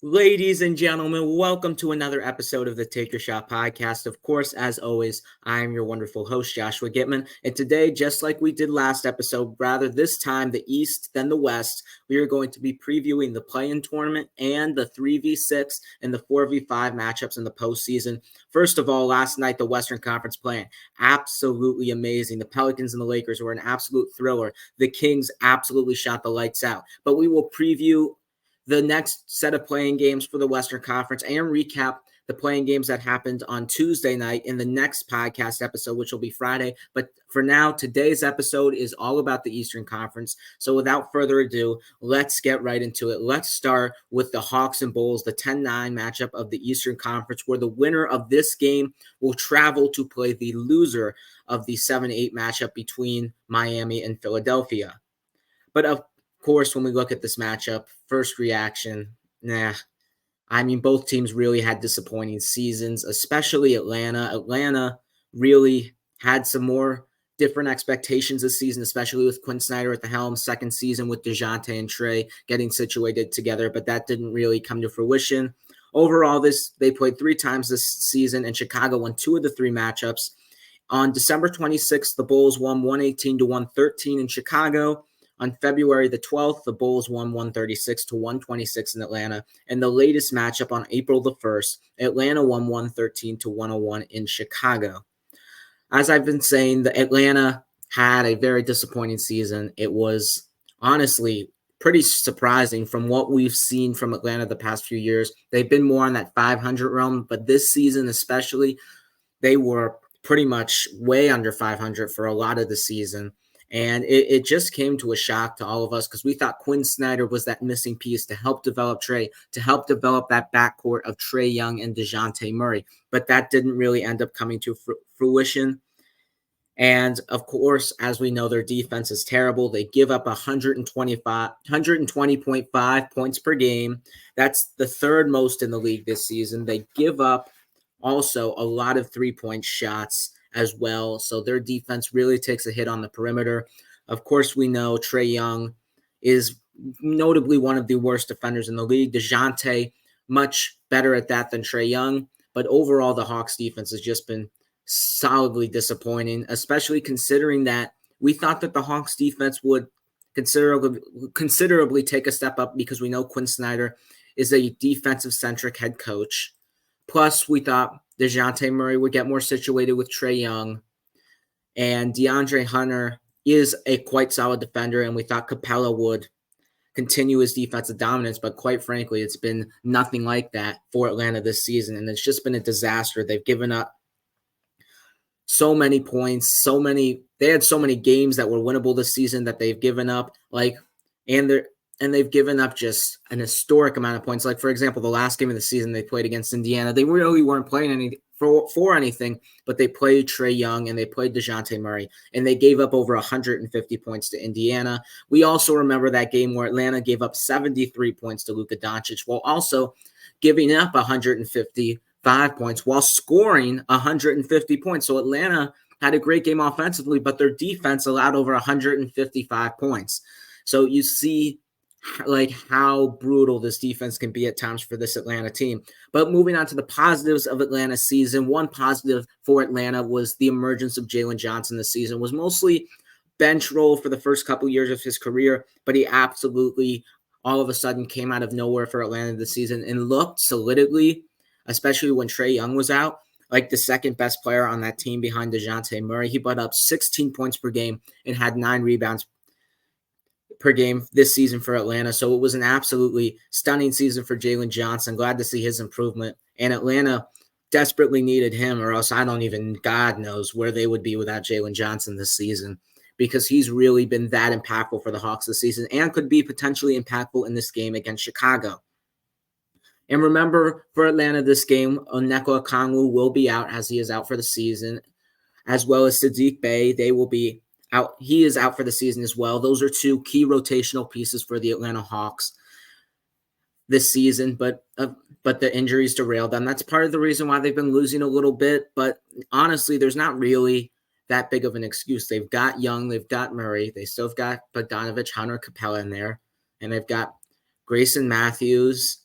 Ladies and gentlemen, welcome to another episode of the Take Your Shot podcast. Of course, as always, I am your wonderful host, Joshua Gitman. And today, just like we did last episode, rather this time the East than the West, we are going to be previewing the play-in tournament and the 3v6 and the 4v5 matchups in the postseason. First of all, last night, the Western Conference play-in, absolutely amazing. The Pelicans and the Lakers were an absolute thriller. The Kings absolutely shot the lights out. But we will preview the next set of playing games for the Western Conference and recap the playing games that happened on Tuesday night in the next podcast episode, which will be Friday. But for now, today's episode is all about the Eastern Conference. So without further ado, let's get right into it. Let's start with the Hawks and Bulls, the 10-9 matchup of the Eastern Conference, where the winner of this game will travel to play the loser of the 7-8 matchup between Miami and Philadelphia. But of course, when we look at this matchup, first reaction, I mean, both teams really had disappointing seasons, especially Atlanta. Atlanta really had some more different expectations this season, especially with Quinn Snyder at the helm, second season with DeJounte and Trey getting situated together, but that didn't really come to fruition. Overall, they played 3 times this season, and Chicago won 2 of the 3 matchups. On December 26th, the Bulls won 118-113 in Chicago. On February the 12th, the Bulls won 136-126 in Atlanta. And the latest matchup on April the 1st, Atlanta won 113-101 in Chicago. As I've been saying, the Atlanta had a very disappointing season. It was honestly pretty surprising from what we've seen from Atlanta the past few years. They've been more on that 500 realm, but this season especially, they were pretty much way under 500 for a lot of the season. And it just came to a shock to all of us because we thought Quinn Snyder was that missing piece to help develop Trey, to help develop that backcourt of Trey Young and DeJounte Murray. But that didn't really end up coming to fruition. And of course, as we know, their defense is terrible. They give up 120.5 points per game. That's the third most in the league this season. They give up also a lot of 3-point shots as well. So their defense really takes a hit on the perimeter. Of course, we know Trey Young is notably one of the worst defenders in the league. DeJounte, much better at that than Trey Young. But overall, the Hawks defense has just been solidly disappointing, especially considering that we thought that the Hawks defense would considerably take a step up because we know Quinn Snyder is a defensive-centric head coach. Plus, we thought DeJounte Murray would get more situated with Trey Young. And DeAndre Hunter is a quite solid defender, and we thought Capella would continue his defensive dominance. But quite frankly, it's been nothing like that for Atlanta this season, and it's just been a disaster. They've given up so many points, they had so many games that were winnable this season that they've given up, and they've given up just an historic amount of points. Like, for example, the last game of the season they played against Indiana, they really weren't playing for anything, but they played Trey Young and they played DeJounte Murray, and they gave up over 150 points to Indiana. We also remember that game where Atlanta gave up 73 points to Luka Doncic while also giving up 155 points while scoring 150 points. So Atlanta had a great game offensively, but their defense allowed over 155 points. So you see like how brutal this defense can be at times for this Atlanta team. But moving on to the positives of Atlanta's season, one positive for Atlanta was the emergence of Jalen Johnson this season. Was mostly bench role for the first couple years of his career, but he absolutely all of a sudden came out of nowhere for Atlanta this season and looked solidly, especially when Trey Young was out, like the second best player on that team behind DeJounte Murray. He put up 16 points per game and had 9 rebounds per game this season for Atlanta. So it was an absolutely stunning season for Jalen Johnson. Glad to see his improvement. And Atlanta desperately needed him, or else God knows where they would be without Jalen Johnson this season, because he's really been that impactful for the Hawks this season and could be potentially impactful in this game against Chicago. And remember, for Atlanta this game, Onyeka Okongwu will be out, as he is out for the season, as well as Saddiq Bey. They will be out. He is out for the season as well. Those are 2 key rotational pieces for the Atlanta Hawks this season, but the injuries derailed them. That's part of the reason why they've been losing a little bit. But honestly, there's not really that big of an excuse. They've got Young, they've got Murray, they still have got Bogdanovich, Hunter, Capella in there, and they've got Grayson Matthews,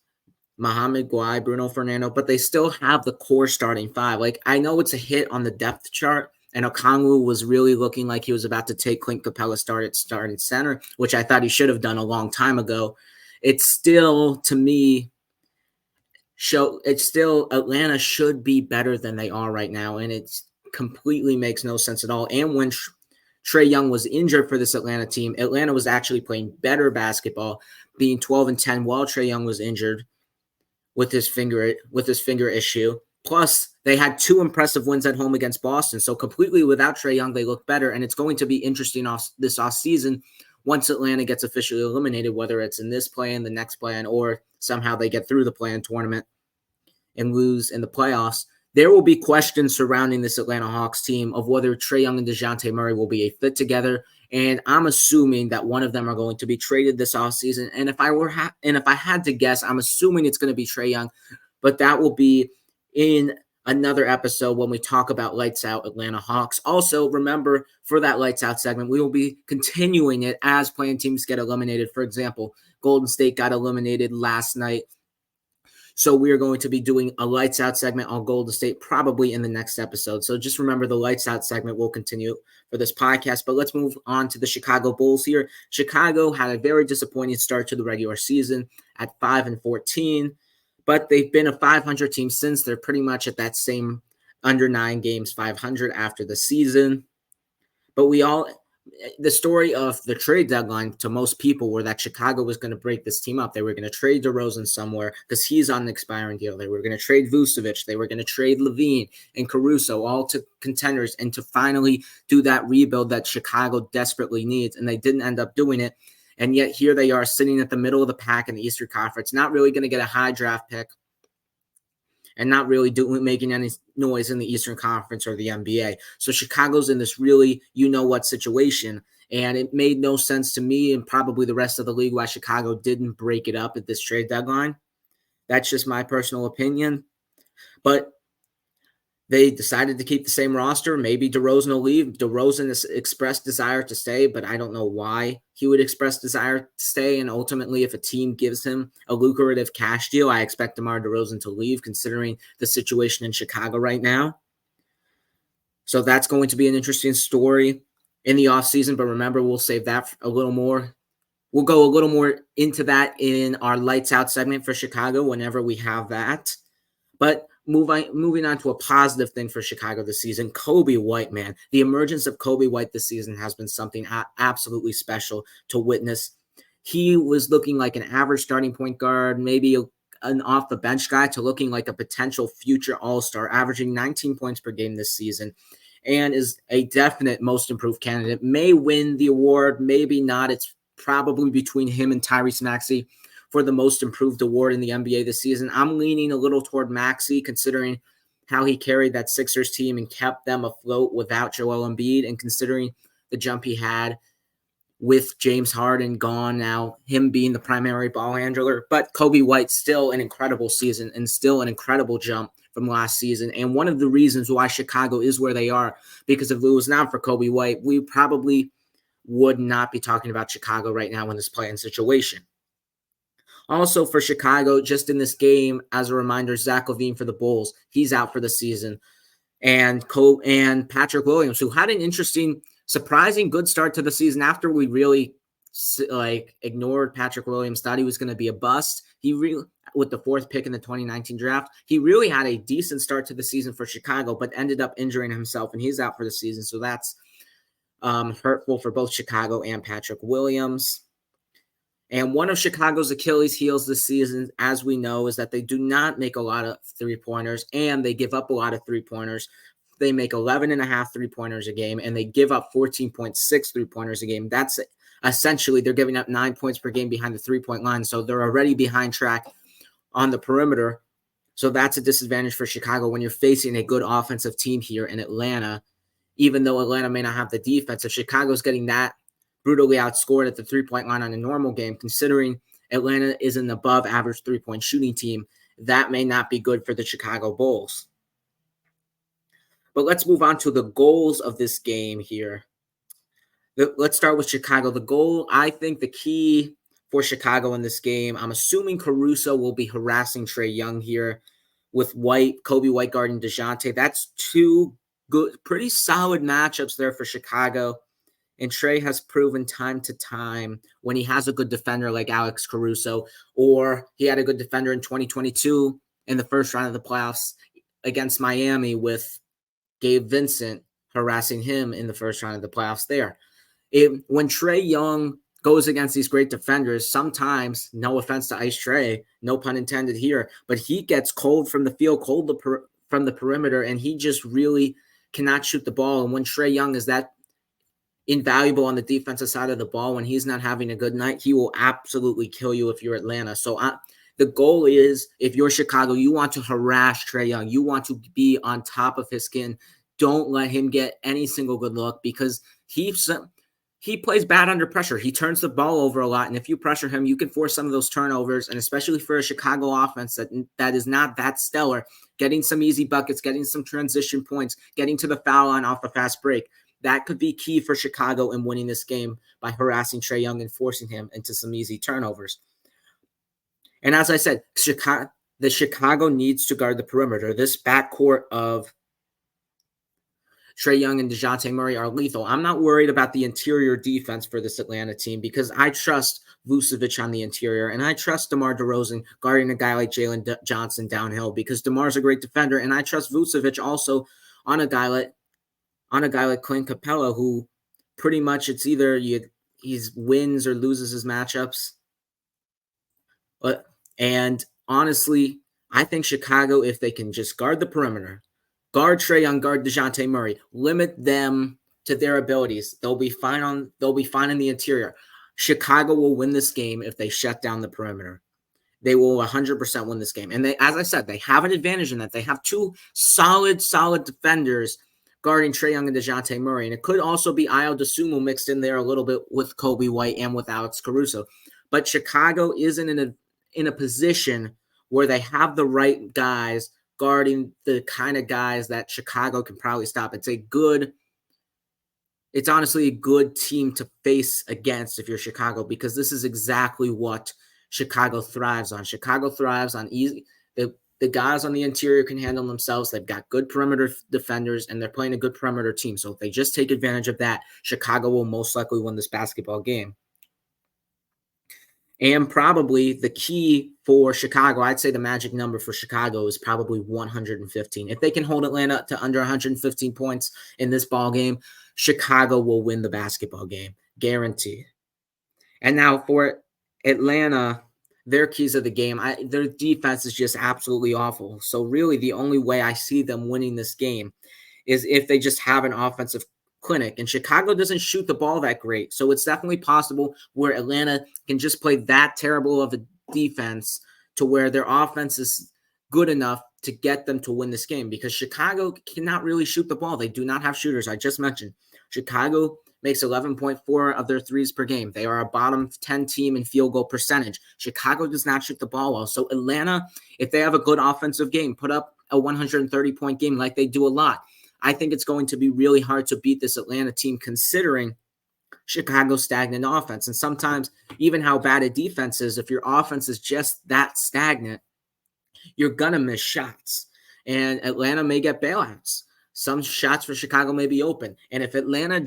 Mohamed Guai, Bruno Fernando, but they still have the core starting five. Like, I know it's a hit on the depth chart, and Okongwu was really looking like he was about to take Clint Capella starting center, which I thought he should have done a long time ago. It's still, to me, Atlanta should be better than they are right now, and it completely makes no sense at all. And when Trae Young was injured for this Atlanta team, Atlanta was actually playing better basketball, being 12-10 while Trae Young was injured with his finger issue. Plus, they had 2 impressive wins at home against Boston. So completely without Trae Young, they look better. And it's going to be interesting this offseason once Atlanta gets officially eliminated, whether it's in this play-in, the next play-in, or somehow they get through the play-in tournament and lose in the playoffs. There will be questions surrounding this Atlanta Hawks team of whether Trae Young and DeJounte Murray will be a fit together. And I'm assuming that one of them are going to be traded this offseason. And if I had to guess, I'm assuming it's going to be Trae Young, but that will be in another episode when we talk about Lights Out Atlanta Hawks. Also, remember, for that Lights Out segment, we will be continuing it as playing teams get eliminated. For example, Golden State got eliminated last night. So we are going to be doing a Lights Out segment on Golden State probably in the next episode. So just remember, the Lights Out segment will continue for this podcast. But let's move on to the Chicago Bulls here. Chicago had a very disappointing start to the regular season at 5-14, but they've been a 500 team since. They're pretty much at that same under 9 games 500 after the season. But the story of the trade deadline to most people were that Chicago was going to break this team up. They were going to trade DeRozan somewhere because he's on an expiring deal. They were going to trade Vucevic. They were going to trade Levine and Caruso, all to contenders, and to finally do that rebuild that Chicago desperately needs. And they didn't end up doing it. And yet here they are sitting at the middle of the pack in the Eastern Conference, not really going to get a high draft pick, and not really making any noise in the Eastern Conference or the NBA. So Chicago's in this really you-know-what situation, and it made no sense to me and probably the rest of the league why Chicago didn't break it up at this trade deadline. That's just my personal opinion. But they decided to keep the same roster. Maybe DeRozan will leave. DeRozan has expressed desire to stay, but I don't know why he would express desire to stay. And ultimately, if a team gives him a lucrative cash deal, I expect DeMar DeRozan to leave, considering the situation in Chicago right now. So that's going to be an interesting story in the offseason. But remember, we'll save that a little more. We'll go a little more into that in our Lights Out segment for Chicago whenever we have that. But moving on to a positive thing for Chicago this season, Coby White, man. The emergence of Coby White this season has been something absolutely special to witness. He was looking like an average starting point guard, maybe an off-the-bench guy, to looking like a potential future all-star, averaging 19 points per game this season, and is a definite most improved candidate. May win the award, maybe not. It's probably between him and Tyrese Maxey for the most improved award in the NBA this season. I'm leaning a little toward Maxey, considering how he carried that Sixers team and kept them afloat without Joel Embiid, and considering the jump he had with James Harden gone now, him being the primary ball handler. But Coby White, still an incredible season and still an incredible jump from last season. And one of the reasons why Chicago is where they are, because if it was not for Coby White, we probably would not be talking about Chicago right now in this play-in situation. Also for Chicago, just in this game, as a reminder, Zach LaVine for the Bulls, he's out for the season. And Patrick Williams, who had an interesting, surprising good start to the season after we really ignored Patrick Williams, thought he was going to be a bust. He really, with the 4th pick in the 2019 draft, he really had a decent start to the season for Chicago, but ended up injuring himself, and he's out for the season. So that's hurtful for both Chicago and Patrick Williams. And one of Chicago's Achilles heels this season, as we know, is that they do not make a lot of three-pointers, and they give up a lot of three-pointers. They make 11.5 three-pointers a game, and they give up 14.6 three-pointers a game. That's essentially, they're giving up 9 points per game behind the three-point line, so they're already behind track on the perimeter. So that's a disadvantage for Chicago when you're facing a good offensive team here in Atlanta. Even though Atlanta may not have the defense, if Chicago's getting that brutally outscored at the three-point line on a normal game, considering Atlanta is an above-average three-point shooting team, that may not be good for the Chicago Bulls. But let's move on to the goals of this game here. Let's start with Chicago. The goal, I think the key for Chicago in this game. I'm assuming Caruso will be harassing Trae Young here with Kobe White guarding DeJounte. That's two good, pretty solid matchups there for Chicago. And Trae has proven time to time when he has a good defender like Alex Caruso, or he had a good defender in 2022 in the first round of the playoffs against Miami with Gabe Vincent harassing him in the first round of the playoffs there. When Trae Young goes against these great defenders, sometimes, no offense to Ice Trae, no pun intended here, but he gets cold from the field, cold from the perimeter, and he just really cannot shoot the ball. And when Trae Young is that invaluable on the defensive side of the ball, when he's not having a good night, he will absolutely kill you if you're Atlanta. So the goal is, if you're Chicago, you want to harass Trae Young. You want to be on top of his skin. Don't let him get any single good look, because he plays bad under pressure. He turns the ball over a lot, and if you pressure him, you can force some of those turnovers, and especially for a Chicago offense that is not that stellar, getting some easy buckets, getting some transition points, getting to the foul line off a fast break. That could be key for Chicago in winning this game by harassing Trae Young and forcing him into some easy turnovers. And as I said, Chicago needs to guard the perimeter. This backcourt of Trae Young and DeJounte Murray are lethal. I'm not worried about the interior defense for this Atlanta team, because I trust Vucevic on the interior, and I trust DeMar DeRozan guarding a guy like Jalen Johnson downhill, because DeMar's a great defender, and I trust Vucevic also on a guy like Clint Capella, who pretty much it's either he wins or loses his matchups. And honestly, I think Chicago, if they can just guard the perimeter, guard Trae Young, guard DeJounte Murray, limit them to their abilities, they'll be fine in the interior. Chicago will win this game if they shut down the perimeter. They will 100% win this game. And as I said, they have an advantage in that they have two solid defenders guarding Trae Young and DeJounte Murray. And it could also be Ayo Dosunmu mixed in there a little bit with Kobe White and with Alex Caruso. But Chicago isn't in a position where they have the right guys guarding the kind of guys that Chicago can probably stop. It's honestly a good team to face against if you're Chicago, because this is exactly what Chicago thrives on. Chicago thrives on easy. The guys on the interior can handle themselves. They've got good perimeter defenders, and they're playing a good perimeter team. So if they just take advantage of that, Chicago will most likely win this basketball game. And probably the key for Chicago, I'd say the magic number for Chicago is probably 115. If they can hold Atlanta to under 115 points in this ball game, Chicago will win the basketball game, guaranteed. And now for Atlanta, their keys of the game, their defense is just absolutely awful. So really the only way I see them winning this game is if they just have an offensive clinic. And Chicago doesn't shoot the ball that great. So it's definitely possible where Atlanta can just play that terrible of a defense to where their offense is good enough to get them to win this game, because Chicago cannot really shoot the ball. They do not have shooters. I just mentioned Chicago makes 11.4 of their threes per game. They are a bottom 10 team in field goal percentage. Chicago does not shoot the ball well. So Atlanta, if they have a good offensive game, put up a 130-point game like they do a lot, I think it's going to be really hard to beat this Atlanta team, considering Chicago's stagnant offense. And sometimes even how bad a defense is, if your offense is just that stagnant, you're going to miss shots. And Atlanta may get bailouts. Some shots for Chicago may be open. And if Atlanta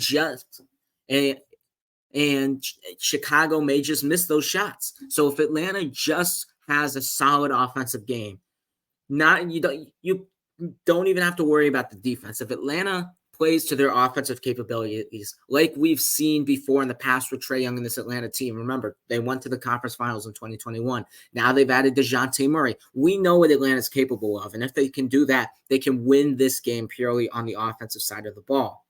and Chicago may just miss those shots. So if Atlanta just has a solid offensive game, you don't even have to worry about the defense. If Atlanta plays to their offensive capabilities, like we've seen before in the past with Trae Young and this Atlanta team. Remember, they went to the conference finals in 2021. Now they've added DeJounte Murray. We know what Atlanta's capable of. And if they can do that, they can win this game purely on the offensive side of the ball.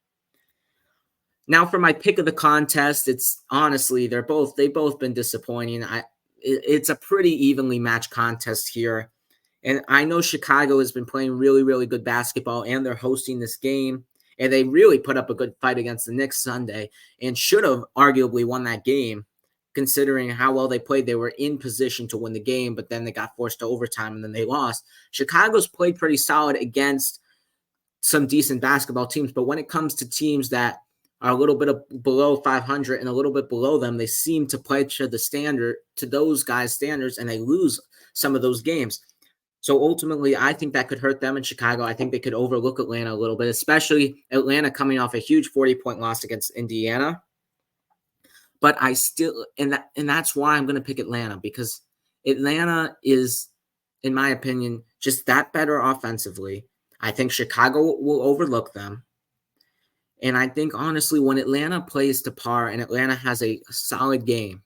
Now for my pick of the contest, it's honestly, they've both been disappointing. It's a pretty evenly matched contest here. And I know Chicago has been playing really, really good basketball, and they're hosting this game. And they really put up a good fight against the Knicks Sunday and should have arguably won that game, considering how well they played. They were in position to win the game, but then they got forced to overtime and then they lost. Chicago's played pretty solid against some decent basketball teams, but when it comes to teams that are a little bit below 500 and a little bit below them, they seem to play to the standard, to those guys' standards, and they lose some of those games. So ultimately, I think that could hurt them in Chicago. I think they could overlook Atlanta a little bit, especially Atlanta coming off a huge 40-point loss against Indiana. But I still, and that's why I'm going to pick Atlanta, because Atlanta is, in my opinion, just that better offensively. I think Chicago will overlook them. And I think, honestly, when Atlanta plays to par and Atlanta has a solid game,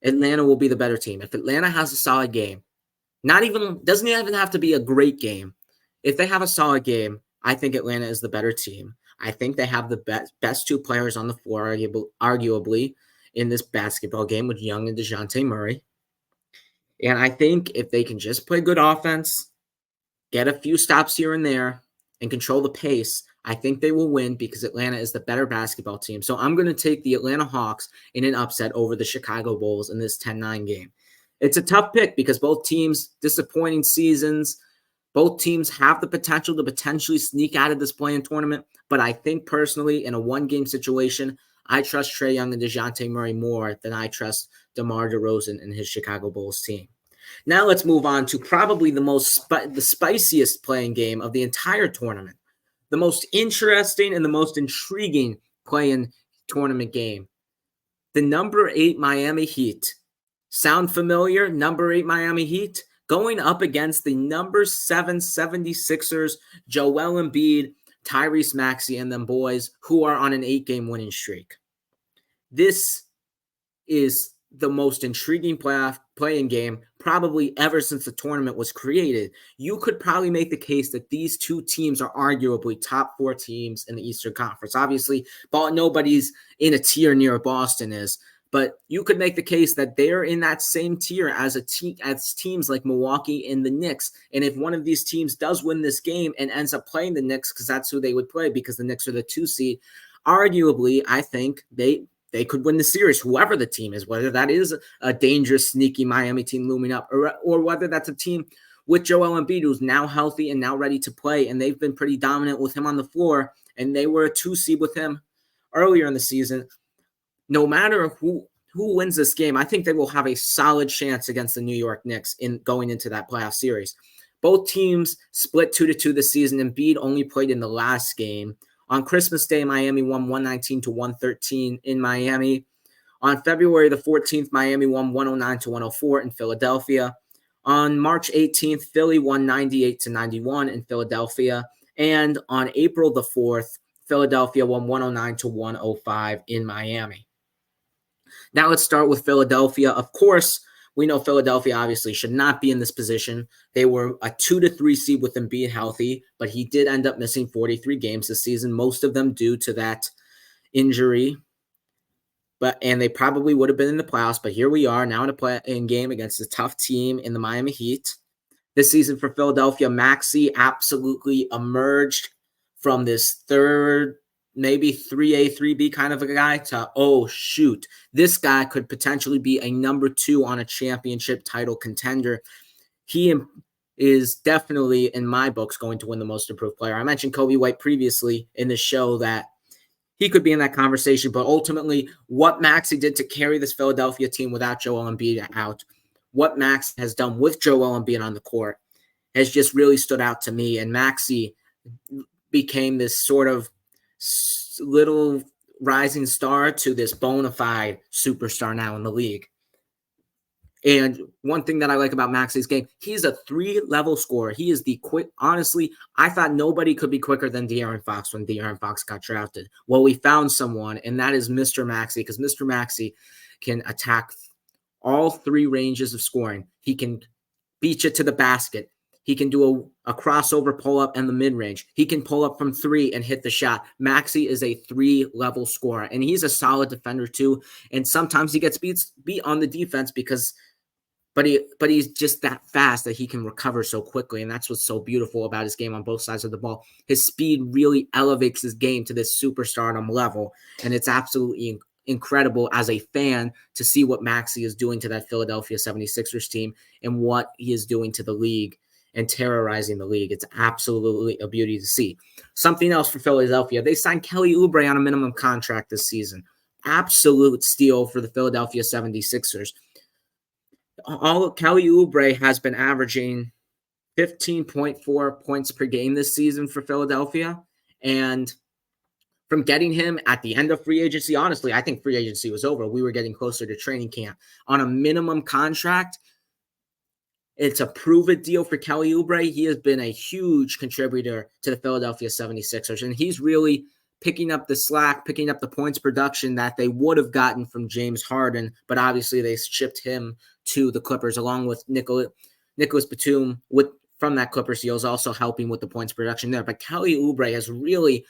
Atlanta will be the better team. If Atlanta has a solid game, doesn't even have to be a great game. If they have a solid game, I think Atlanta is the better team. I think they have the best two players on the floor, arguably, in this basketball game with Young and DeJounte Murray. And I think if they can just play good offense, get a few stops here and there, and control the pace, I think they will win because Atlanta is the better basketball team. So I'm going to take the Atlanta Hawks in an upset over the Chicago Bulls in this 10-9 game. It's a tough pick because both teams, disappointing seasons. Both teams have the potential to potentially sneak out of this play-in tournament. But I think personally, in a one-game situation, I trust Trae Young and DeJounte Murray more than I trust DeMar DeRozan and his Chicago Bulls team. Now let's move on to probably the spiciest playing game of the entire tournament. The most interesting and the most intriguing play-in tournament game. The number 8 Miami Heat. Sound familiar? Number 8 Miami Heat going up against the number 7 76ers, Joel Embiid, Tyrese Maxey, and them boys who are on an 8-game winning streak. This is the most intriguing playing game probably ever since the tournament was created. You could probably make the case that these two teams are arguably top 4 teams in the Eastern Conference. Obviously, nobody's in a tier near Boston is, but you could make the case that they're in that same tier as teams like Milwaukee and the Knicks. And if one of these teams does win this game and ends up playing the Knicks, because that's who they would play, because the Knicks are the 2 seed, arguably, I think they could win the series, whoever the team is, whether that is a dangerous, sneaky Miami team looming up, or whether that's a team with Joel Embiid who's now healthy and now ready to play, and they've been pretty dominant with him on the floor, and they were a 2 seed with him earlier in the season. No matter who wins this game, I think they will have a solid chance against the New York Knicks in going into that playoff series. Both teams split 2-2 this season. Embiid only played in the last game. On Christmas Day, Miami won 119-113 in Miami. On February the 14th, Miami won 109-104 in Philadelphia. On March 18th, Philly won 98-91 in Philadelphia. And on April the 4th, Philadelphia won 109-105 in Miami. Now let's start with Philadelphia. Of course, we know Philadelphia obviously should not be in this position. They were a 2-3 seed with Embiid healthy, but he did end up missing 43 games this season, most of them due to that injury. And they probably would have been in the playoffs, but here we are now in a play-in game against a tough team in the Miami Heat. This season for Philadelphia, Maxey absolutely emerged from this third, maybe 3A, 3B kind of a guy to, oh, shoot, this guy could potentially be a number 2 on a championship title contender. He is definitely, in my books, going to win the most improved player. I mentioned Kobe White previously in the show that he could be in that conversation, but ultimately what Maxey did to carry this Philadelphia team without Joel Embiid out, what Max has done with Joel Embiid on the court has just really stood out to me. And Maxey became this sort of little rising star to this bona fide superstar now in the league. And one thing that I like about Maxey's game, he's a 3-level scorer. He is the quick. Honestly, I thought nobody could be quicker than De'Aaron Fox when De'Aaron Fox got drafted. Well, we found someone, and that is Mr. Maxey, because Mr. Maxey can attack all 3 ranges of scoring. He can beat you to the basket. He can do a crossover pull-up and the mid-range. He can pull up from 3 and hit the shot. Maxey is a 3-level scorer, and he's a solid defender too. And sometimes he gets beat on the defense but he's just that fast that he can recover so quickly, and that's what's so beautiful about his game on both sides of the ball. His speed really elevates his game to this superstardom level, and it's absolutely incredible as a fan to see what Maxey is doing to that Philadelphia 76ers team and what he is doing to the league and terrorizing the league. It's absolutely a beauty to see. Something else for Philadelphia, they signed Kelly Oubre on a minimum contract this season. Absolute steal for the Philadelphia 76ers. Kelly Oubre has been averaging 15.4 points per game this season for Philadelphia. And from getting him at the end of free agency, honestly, I think free agency was over. We were getting closer to training camp. On a minimum contract, it's a prove-it deal for Kelly Oubre. He has been a huge contributor to the Philadelphia 76ers, and he's really picking up the slack, picking up the points production that they would have gotten from James Harden, but obviously they shipped him to the Clippers along with Nicholas Batum from that Clippers deal is also helping with the points production there. But Kelly Oubre has really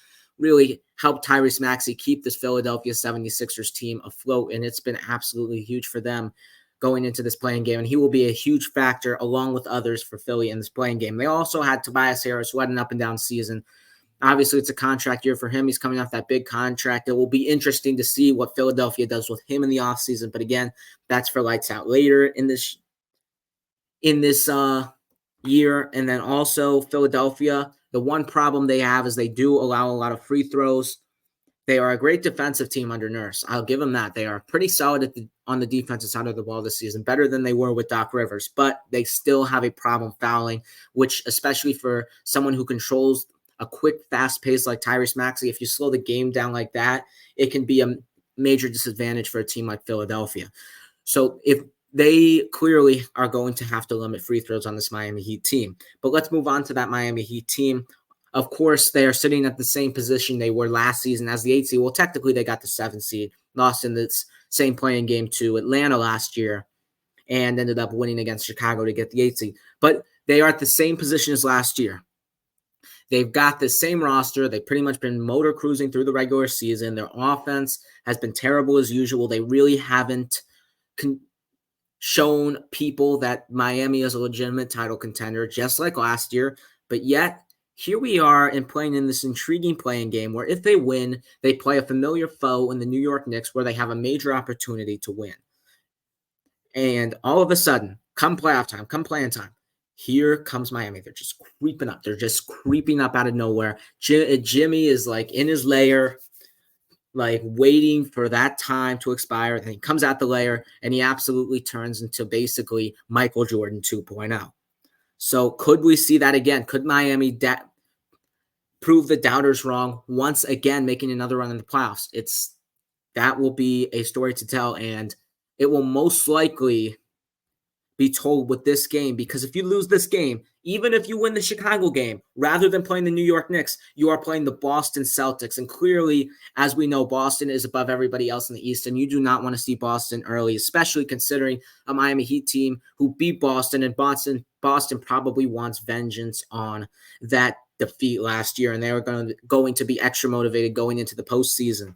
helped Tyrese Maxey keep this Philadelphia 76ers team afloat, and it's been absolutely huge for them going into this playing game, and he will be a huge factor along with others for Philly in this playing game. They also had Tobias Harris, who had an up-and-down season. Obviously, it's a contract year for him. He's coming off that big contract. It will be interesting to see what Philadelphia does with him in the offseason, but again, that's for lights out later in this year. And then also Philadelphia, the one problem they have is they do allow a lot of free throws. They are a great defensive team under Nurse. I'll give them that. They are pretty solid on the defensive side of the ball this season, better than they were with Doc Rivers, but they still have a problem fouling, which especially for someone who controls a quick, fast pace like Tyrese Maxey, if you slow the game down like that, it can be a major disadvantage for a team like Philadelphia. So if they clearly are going to have to limit free throws on this Miami Heat team. But let's move on to that Miami Heat team. Of course, they are sitting at the same position they were last season as the 8th seed. Well, technically, they got the 7th seed, lost in this same playing game to Atlanta last year, and ended up winning against Chicago to get the 8th seed. But they are at the same position as last year. They've got the same roster. They've pretty much been motor cruising through the regular season. Their offense has been terrible as usual. They really haven't shown people that Miami is a legitimate title contender, just like last year. But yet, here we are and playing in this intriguing playing game where if they win, they play a familiar foe in the New York Knicks where they have a major opportunity to win. And all of a sudden, come playoff time, come playing time, here comes Miami. They're just creeping up. They're just creeping up out of nowhere. Jimmy is like in his lair, like waiting for that time to expire. And he comes out the lair and he absolutely turns into basically Michael Jordan 2.0. So could we see that again? Could Miami prove the doubters wrong once again, making another run in the playoffs? That will be a story to tell, and it will most likely be told with this game, because if you lose this game, even if you win the Chicago game, rather than playing the New York Knicks, you are playing the Boston Celtics. And clearly, as we know, Boston is above everybody else in the East, and you do not want to see Boston early, especially considering a Miami Heat team who beat Boston, and Boston probably wants vengeance on that defeat last year, and they are going to be extra motivated going into the postseason.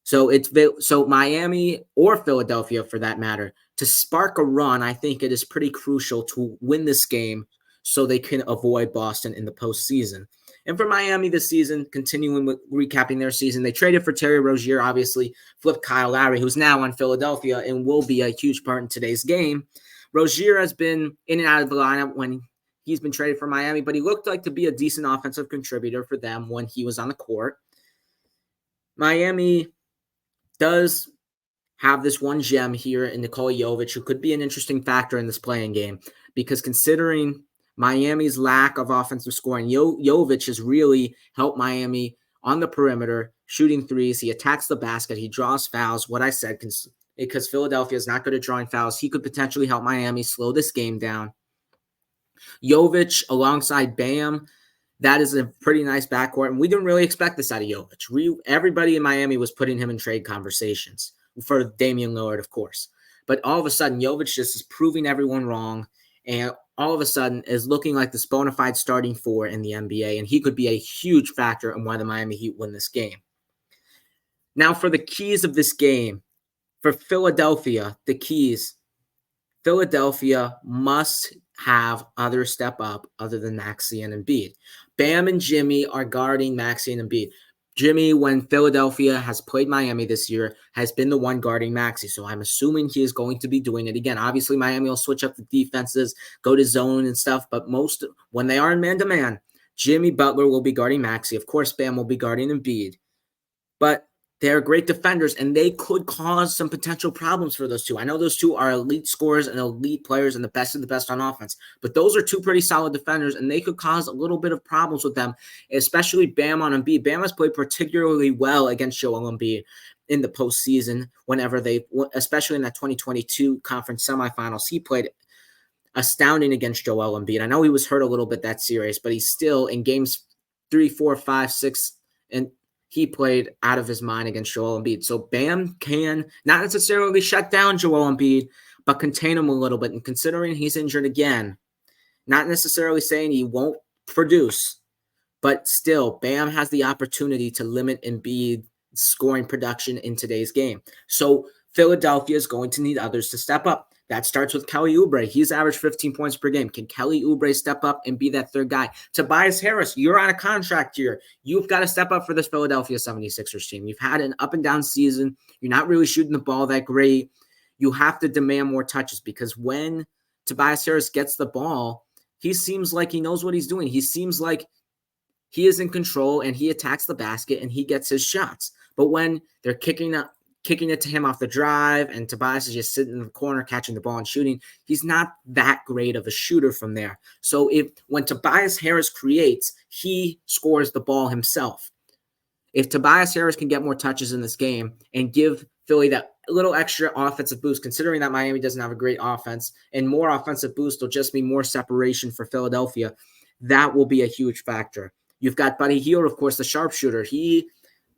So Miami or Philadelphia, for that matter, to spark a run, I think it is pretty crucial to win this game so they can avoid Boston in the postseason. And for Miami this season, continuing with recapping their season, they traded for Terry Rozier, obviously flipped Kyle Lowry, who's now on Philadelphia and will be a huge part in today's game. Rozier has been in and out of the lineup when he's been traded for Miami, but he looked like to be a decent offensive contributor for them when he was on the court. Miami does have this one gem here in Nikola Jovic, who could be an interesting factor in this playing game, because considering Miami's lack of offensive scoring, Jovic has really helped Miami on the perimeter, shooting threes. He attacks the basket. He draws fouls. What I said, because Philadelphia is not good at drawing fouls, he could potentially help Miami slow this game down. Jovic alongside Bam, that is a pretty nice backcourt, and we didn't really expect this out of Jovic. Everybody in Miami was putting him in trade conversations for Damian Lillard, of course. But all of a sudden, Jovic just is proving everyone wrong, and all of a sudden is looking like the bona fide starting four in the NBA, and he could be a huge factor in why the Miami Heat win this game. Now, for the keys of this game, for Philadelphia, the keys, Philadelphia must have others step up other than Maxey and Embiid. Bam and Jimmy are guarding Maxey and Embiid. Jimmy, when Philadelphia has played Miami this year, has been the one guarding Maxey. So I'm assuming he is going to be doing it again. Obviously, Miami will switch up the defenses, go to zone and stuff. But when they are in man-to-man, Jimmy Butler will be guarding Maxey. Of course, Bam will be guarding Embiid. But they're great defenders, and they could cause some potential problems for those two. I know those two are elite scorers and elite players and the best of the best on offense, but those are two pretty solid defenders, and they could cause a little bit of problems with them, especially Bam on Embiid. Bam has played particularly well against Joel Embiid in the postseason especially in that 2022 conference semifinals. He played astounding against Joel Embiid. I know he was hurt a little bit that series, but he's still in games 3, 4, 5, 6, and he played out of his mind against Joel Embiid. So Bam can not necessarily shut down Joel Embiid, but contain him a little bit. And considering he's injured again, not necessarily saying he won't produce, but still, Bam has the opportunity to limit Embiid's scoring production in today's game. So Philadelphia is going to need others to step up. That starts with Kelly Oubre. He's averaged 15 points per game. Can Kelly Oubre step up and be that third guy? Tobias Harris, you're on a contract here. You've got to step up for this Philadelphia 76ers team. You've had an up and down season. You're not really shooting the ball that great. You have to demand more touches because when Tobias Harris gets the ball, he seems like he knows what he's doing. He seems like he is in control and he attacks the basket and he gets his shots. But when they're kicking it to him off the drive, and Tobias is just sitting in the corner catching the ball and shooting, he's not that great of a shooter from there. So when Tobias Harris creates, he scores the ball himself. If Tobias Harris can get more touches in this game and give Philly that little extra offensive boost, considering that Miami doesn't have a great offense, and more offensive boost will just mean more separation for Philadelphia, that will be a huge factor. You've got Buddy Hield, of course, the sharpshooter. He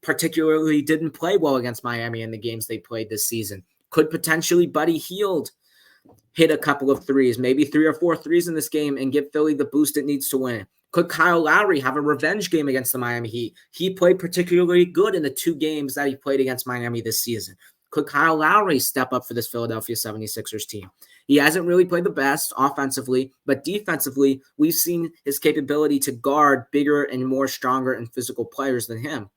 particularly didn't play well against Miami in the games they played this season. Could potentially Buddy Hield hit a couple of threes, maybe 3 or 4 threes in this game and give Philly the boost it needs to win? Could Kyle Lowry have a revenge game against the Miami Heat? He played particularly good in the 2 games that he played against Miami this season. Could Kyle Lowry step up for this Philadelphia 76ers team? He hasn't really played the best offensively, but defensively, we've seen his capability to guard bigger and more stronger and physical players than him.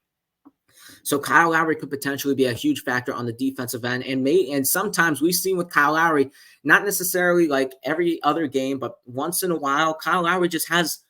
So Kyle Lowry could potentially be a huge factor on the defensive end. And sometimes we've seen with Kyle Lowry, not necessarily like every other game, but once in a while, Kyle Lowry just has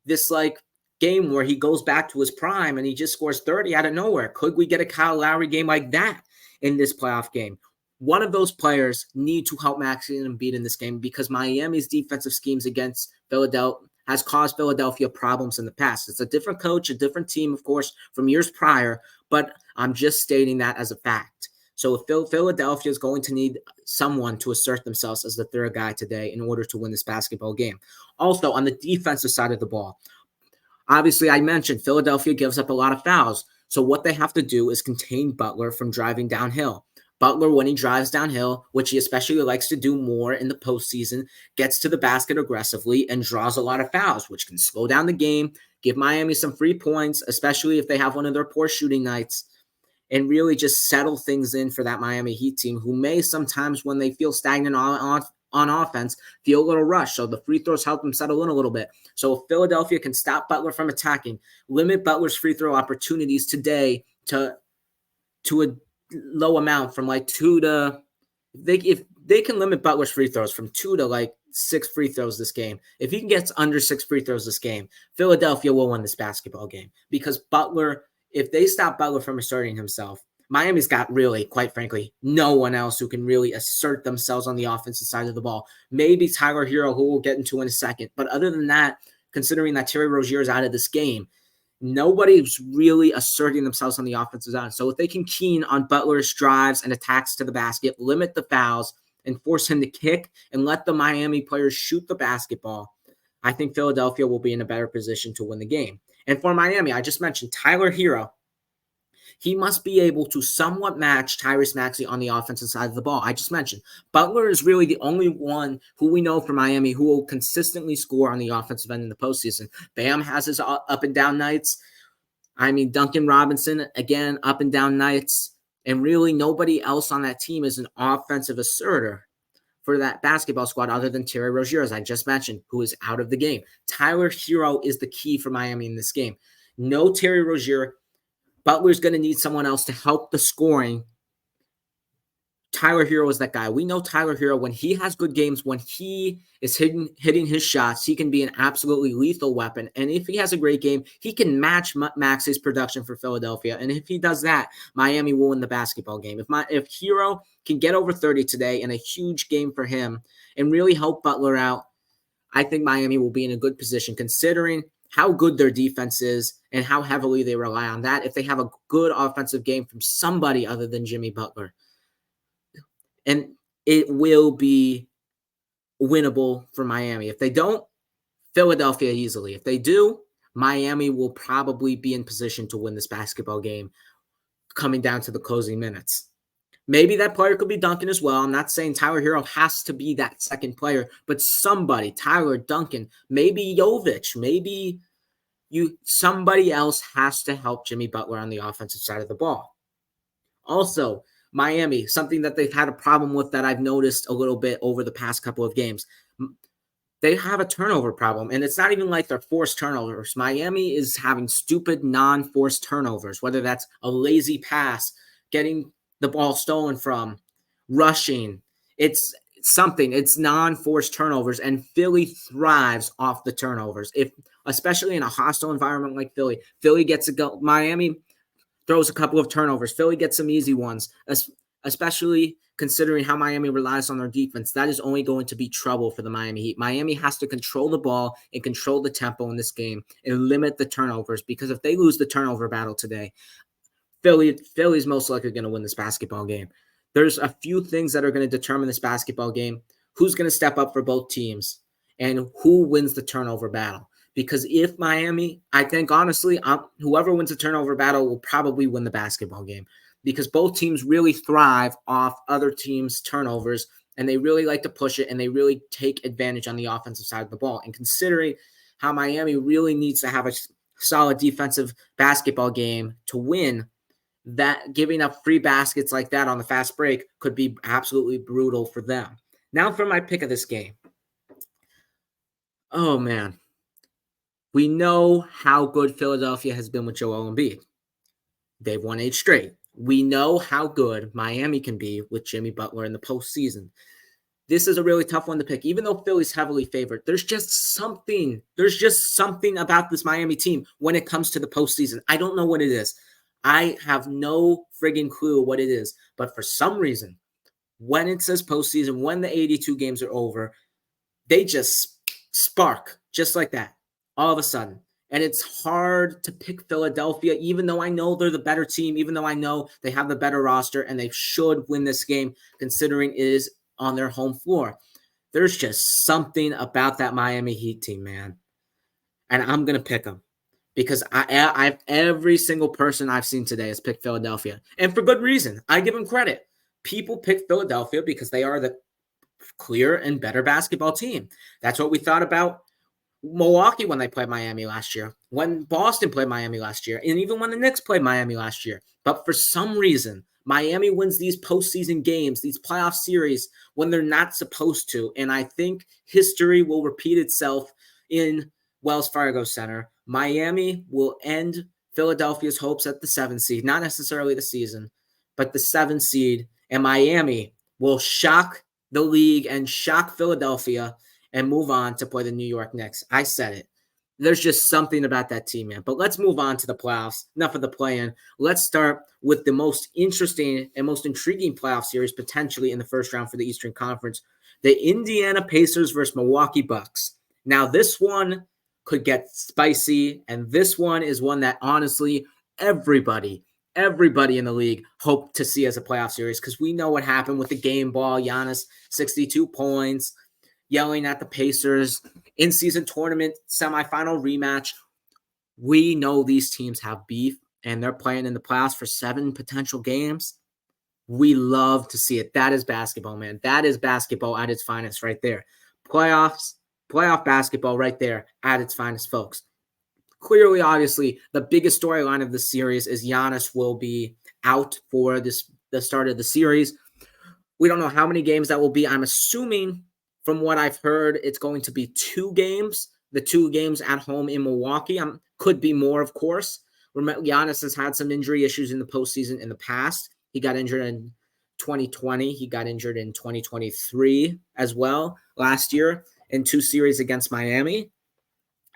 this like game where he goes back to his prime and he just scores 30 out of nowhere. Could we get a Kyle Lowry game like that in this playoff game? One of those players need to help Maxey and Embiid in this game because Miami's defensive schemes against Philadelphia has caused Philadelphia problems in the past. It's a different coach, a different team, of course, from years prior, but I'm just stating that as a fact. So Philadelphia is going to need someone to assert themselves as the third guy today in order to win this basketball game. Also, on the defensive side of the ball, obviously I mentioned Philadelphia gives up a lot of fouls. So what they have to do is contain Butler from driving downhill. Butler, when he drives downhill, which he especially likes to do more in the postseason, gets to the basket aggressively and draws a lot of fouls, which can slow down the game, give Miami some free points, especially if they have one of their poor shooting nights, and really just settle things in for that Miami Heat team who may sometimes, when they feel stagnant on offense, feel a little rushed. So the free throws help them settle in a little bit. So if Philadelphia can stop Butler from attacking, limit Butler's free throw opportunities today to a low amount from like 2 to if they can limit Butler's free throws from 2 to like 6 free throws this game. If he gets under 6 free throws this game, Philadelphia will win this basketball game because Butler, if they stop Butler from asserting himself, Miami's got really, quite frankly, no one else who can really assert themselves on the offensive side of the ball. Maybe Tyler Hero, who we'll get into in a second. But other than that, considering that Terry Rozier is out of this game, nobody's really asserting themselves on the offensive side. So if they can keen on Butler's drives and attacks to the basket, limit the fouls, and force him to kick and let the Miami players shoot the basketball, I think Philadelphia will be in a better position to win the game. And for Miami, I just mentioned Tyler Hero. He must be able to somewhat match Tyrese Maxey on the offensive side of the ball. I just mentioned Butler is really the only one who we know from Miami who will consistently score on the offensive end in the postseason. Bam has his up and down nights. I mean, Duncan Robinson, again, up and down nights. And really nobody else on that team is an offensive asserter for that basketball squad other than Terry Rozier, as I just mentioned, who is out of the game. Tyler Hero is the key for Miami in this game. No Terry Rozier. Butler's going to need someone else to help the scoring. Tyler Hero is that guy. We know Tyler Hero, when he has good games, when he is hitting his shots, he can be an absolutely lethal weapon. And if he has a great game, he can match Max's production for Philadelphia. And if he does that, Miami will win the basketball game. If Hero can get over 30 today in a huge game for him and really help Butler out, I think Miami will be in a good position considering how good their defense is and how heavily they rely on that if they have a good offensive game from somebody other than Jimmy Butler. And it will be winnable for Miami. If they don't, Philadelphia easily. If they do, Miami will probably be in position to win this basketball game coming down to the closing minutes. Maybe that player could be Duncan as well. I'm not saying Tyler Hero has to be that second player, but somebody, Tyler, Duncan, maybe Jovic, maybe somebody else has to help Jimmy Butler on the offensive side of the ball. Also, Miami, something that they've had a problem with that I've noticed a little bit over the past couple of games. They have a turnover problem, and it's not even like they're forced turnovers. Miami is having stupid non-forced turnovers, whether that's a lazy pass, getting the ball stolen from, rushing. It's something. It's non-forced turnovers, and Philly thrives off the turnovers. Especially in a hostile environment like Philly gets a go. Miami throws a couple of turnovers. Philly gets some easy ones, especially considering how Miami relies on their defense. That is only going to be trouble for the Miami Heat. Miami has to control the ball and control the tempo in this game and limit the turnovers, because if they lose the turnover battle today, Philly's most likely going to win this basketball game. There's a few things that are going to determine this basketball game: who's going to step up for both teams and who wins the turnover battle. Because if Miami, I think honestly, whoever wins the turnover battle will probably win the basketball game, because both teams really thrive off other teams' turnovers, and they really like to push it, and they really take advantage on the offensive side of the ball. And considering how Miami really needs to have a solid defensive basketball game to win, that giving up free baskets like that on the fast break could be absolutely brutal for them. Now for my pick of this game. Oh, man. We know how good Philadelphia has been with Joel Embiid. They've won 8 straight. We know how good Miami can be with Jimmy Butler in the postseason. This is a really tough one to pick. Even though Philly's heavily favored, there's just something about this Miami team when it comes to the postseason. I don't know what it is. I have no friggin' clue what it is. But for some reason, when it says postseason, when the 82 games are over, they just spark just like that. All of a sudden. And it's hard to pick Philadelphia, even though I know they're the better team, even though I know they have the better roster and they should win this game considering it is on their home floor. There's just something about that Miami Heat team, man. And I'm going to pick them because I've every single person I've seen today has picked Philadelphia. And for good reason. I give them credit. People pick Philadelphia because they are the clear and better basketball team. That's what we thought about Milwaukee when they played Miami last year, when Boston played Miami last year, and even when the Knicks played Miami last year. But for some reason, Miami wins these postseason games, these playoff series, when they're not supposed to. And I think history will repeat itself in Wells Fargo Center. Miami will end Philadelphia's hopes at the 7th seed, not necessarily the season, but the 7th seed. And Miami will shock the league and shock Philadelphia and move on to play the New York Knicks. I said it. There's just something about that team, man. But let's move on to the playoffs. Enough of the play-in. Let's start with the most interesting and most intriguing playoff series potentially in the first round for the Eastern Conference. The Indiana Pacers versus Milwaukee Bucks. Now, this one could get spicy, and this one is one that honestly everybody in the league hoped to see as a playoff series, because we know what happened with the game ball. Giannis, 62 points. Yelling at the Pacers, in-season tournament semifinal rematch. We know these teams have beef, and they're playing in the playoffs for 7 potential games. We love to see it. That is basketball, man. That is basketball at its finest right there. Playoff basketball right there at its finest, folks. Clearly, obviously, the biggest storyline of the series is Giannis will be out for the start of the series. We don't know how many games that will be. I'm assuming, from what I've heard, it's going to be 2 games. The 2 games at home in Milwaukee. Could be more, of course. Giannis has had some injury issues in the postseason in the past. He got injured in 2020. He got injured in 2023 as well last year in 2 series against Miami.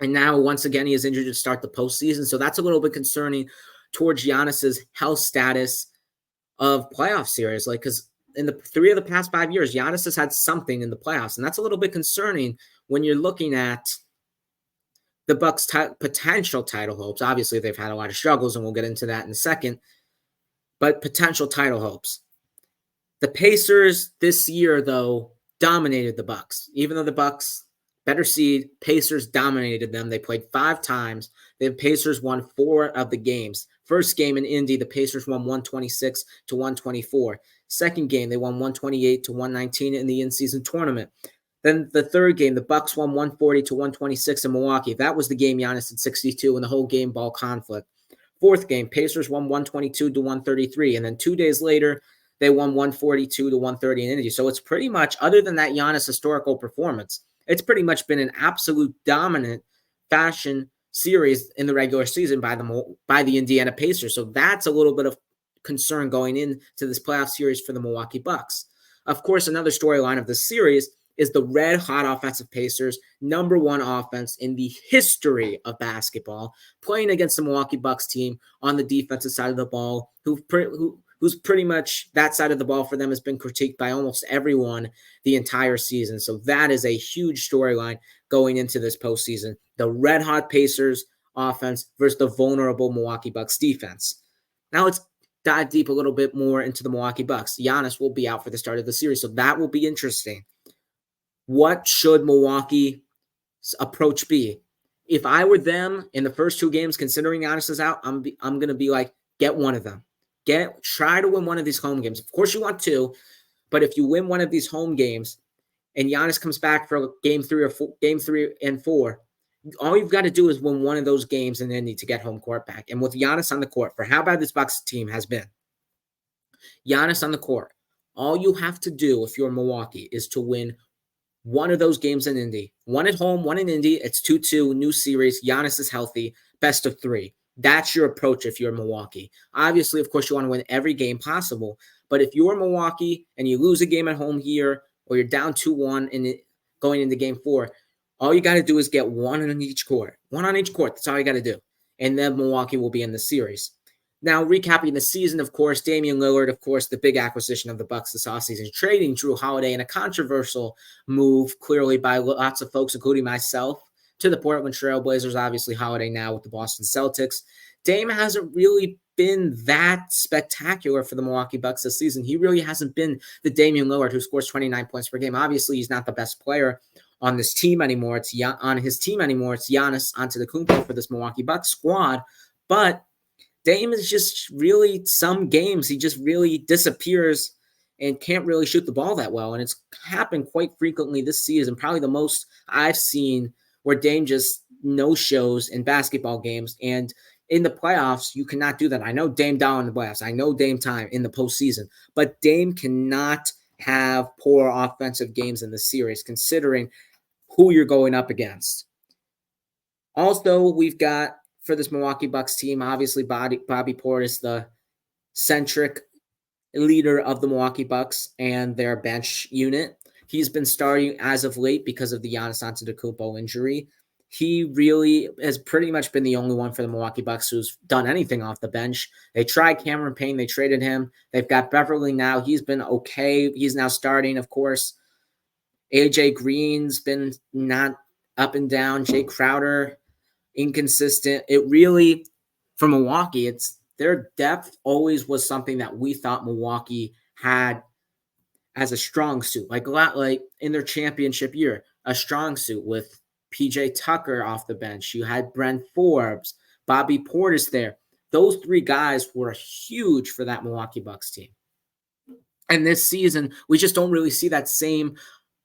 And now, once again, he is injured to start the postseason. So that's a little bit concerning towards Giannis's health status of playoff series. Like, because in the 3 of the past 5 years, Giannis has had something in the playoffs. And that's a little bit concerning when you're looking at the Bucks' potential title hopes. Obviously, they've had a lot of struggles, and we'll get into that in a second. But potential title hopes. The Pacers this year, though, dominated the Bucks. Even though the Bucks, better seed, Pacers dominated them. They played 5 times. The Pacers won 4 of the games. First game in Indy, the Pacers won 126 to 124. Second game, they won 128 to 119 in the in-season tournament. Then the third game, the Bucks won 140 to 126 in Milwaukee. That was the game Giannis had 62 in the whole game ball conflict. Fourth game, Pacers won 122 to 133. And then 2 days later, they won 142 to 130 in Indy. So it's pretty much, other than that Giannis historical performance, it's pretty much been an absolute dominant fashion series in the regular season by the Indiana Pacers. So that's a little bit of concern going into this playoff series for the Milwaukee Bucks. Of course, another storyline of this series is the red-hot offensive Pacers, number 1 offense in the history of basketball, playing against the Milwaukee Bucks team on the defensive side of the ball, who's pretty much, that side of the ball for them has been critiqued by almost everyone the entire season. So that is a huge storyline going into this postseason. The red-hot Pacers offense versus the vulnerable Milwaukee Bucks defense. Now let's dive deep a little bit more into the Milwaukee Bucks. Giannis will be out for the start of the series, so that will be interesting. What should Milwaukee's approach be? If I were them in the first 2 games, considering Giannis is out, I'm going to be like, get one of them. Try to win one of these home games. Of course, you want 2, but if you win one of these home games and Giannis comes back for game 3 and 4, all you've got to do is win one of those games and then need to get home court back. And with Giannis on the court, for how bad this Bucks team has been, Giannis on the court, all you have to do if you're Milwaukee is to win one of those games in Indy. One at home, one in Indy. It's 2-2, new series. Giannis is healthy. Best of 3. That's your approach if you're Milwaukee. Obviously, of course, you want to win every game possible. But if you're Milwaukee and you lose a game at home here, or you're down 2-1 going into game 4, all you got to do is get one on each court. One on each court. That's all you got to do. And then Milwaukee will be in the series. Now, recapping the season, of course, Damian Lillard, of course, the big acquisition of the Bucks this offseason, trading Jrue Holiday in a controversial move, clearly by lots of folks, including myself, to the Portland Trail Blazers. Obviously, Holiday now with the Boston Celtics. Dame hasn't really been that spectacular for the Milwaukee Bucks this season. He really hasn't been the Damian Lillard who scores 29 points per game. Obviously, he's not the best player on this team anymore. It's Giannis Antetokounmpo for this Milwaukee Bucks squad, but Dame is just really, some games he just really disappears and can't really shoot the ball that well. And it's happened quite frequently this season, probably the most I've seen where Dame just no-shows in basketball games. And in the playoffs, you cannot do that. I know Dame down in the playoffs. I know Dame time in the postseason. But Dame cannot have poor offensive games in the series, considering who you're going up against. Also, we've got, for this Milwaukee Bucks team, obviously Bobby Portis, the centric leader of the Milwaukee Bucks and their bench unit. He's been starting as of late because of the Giannis Antetokounmpo injury. He really has pretty much been the only one for the Milwaukee Bucks who's done anything off the bench. They tried Cameron Payne. They traded him. They've got Beverly now. He's been okay. He's now starting, of course. AJ Green's been not up and down. Jay Crowder, inconsistent. It really, for Milwaukee, it's their depth always was something that we thought Milwaukee had as a strong suit, like in their championship year, a strong suit with PJ Tucker off the bench. You had Brent Forbes, Bobby Portis there. Those 3 guys were huge for that Milwaukee Bucks team. And this season, we just don't really see that same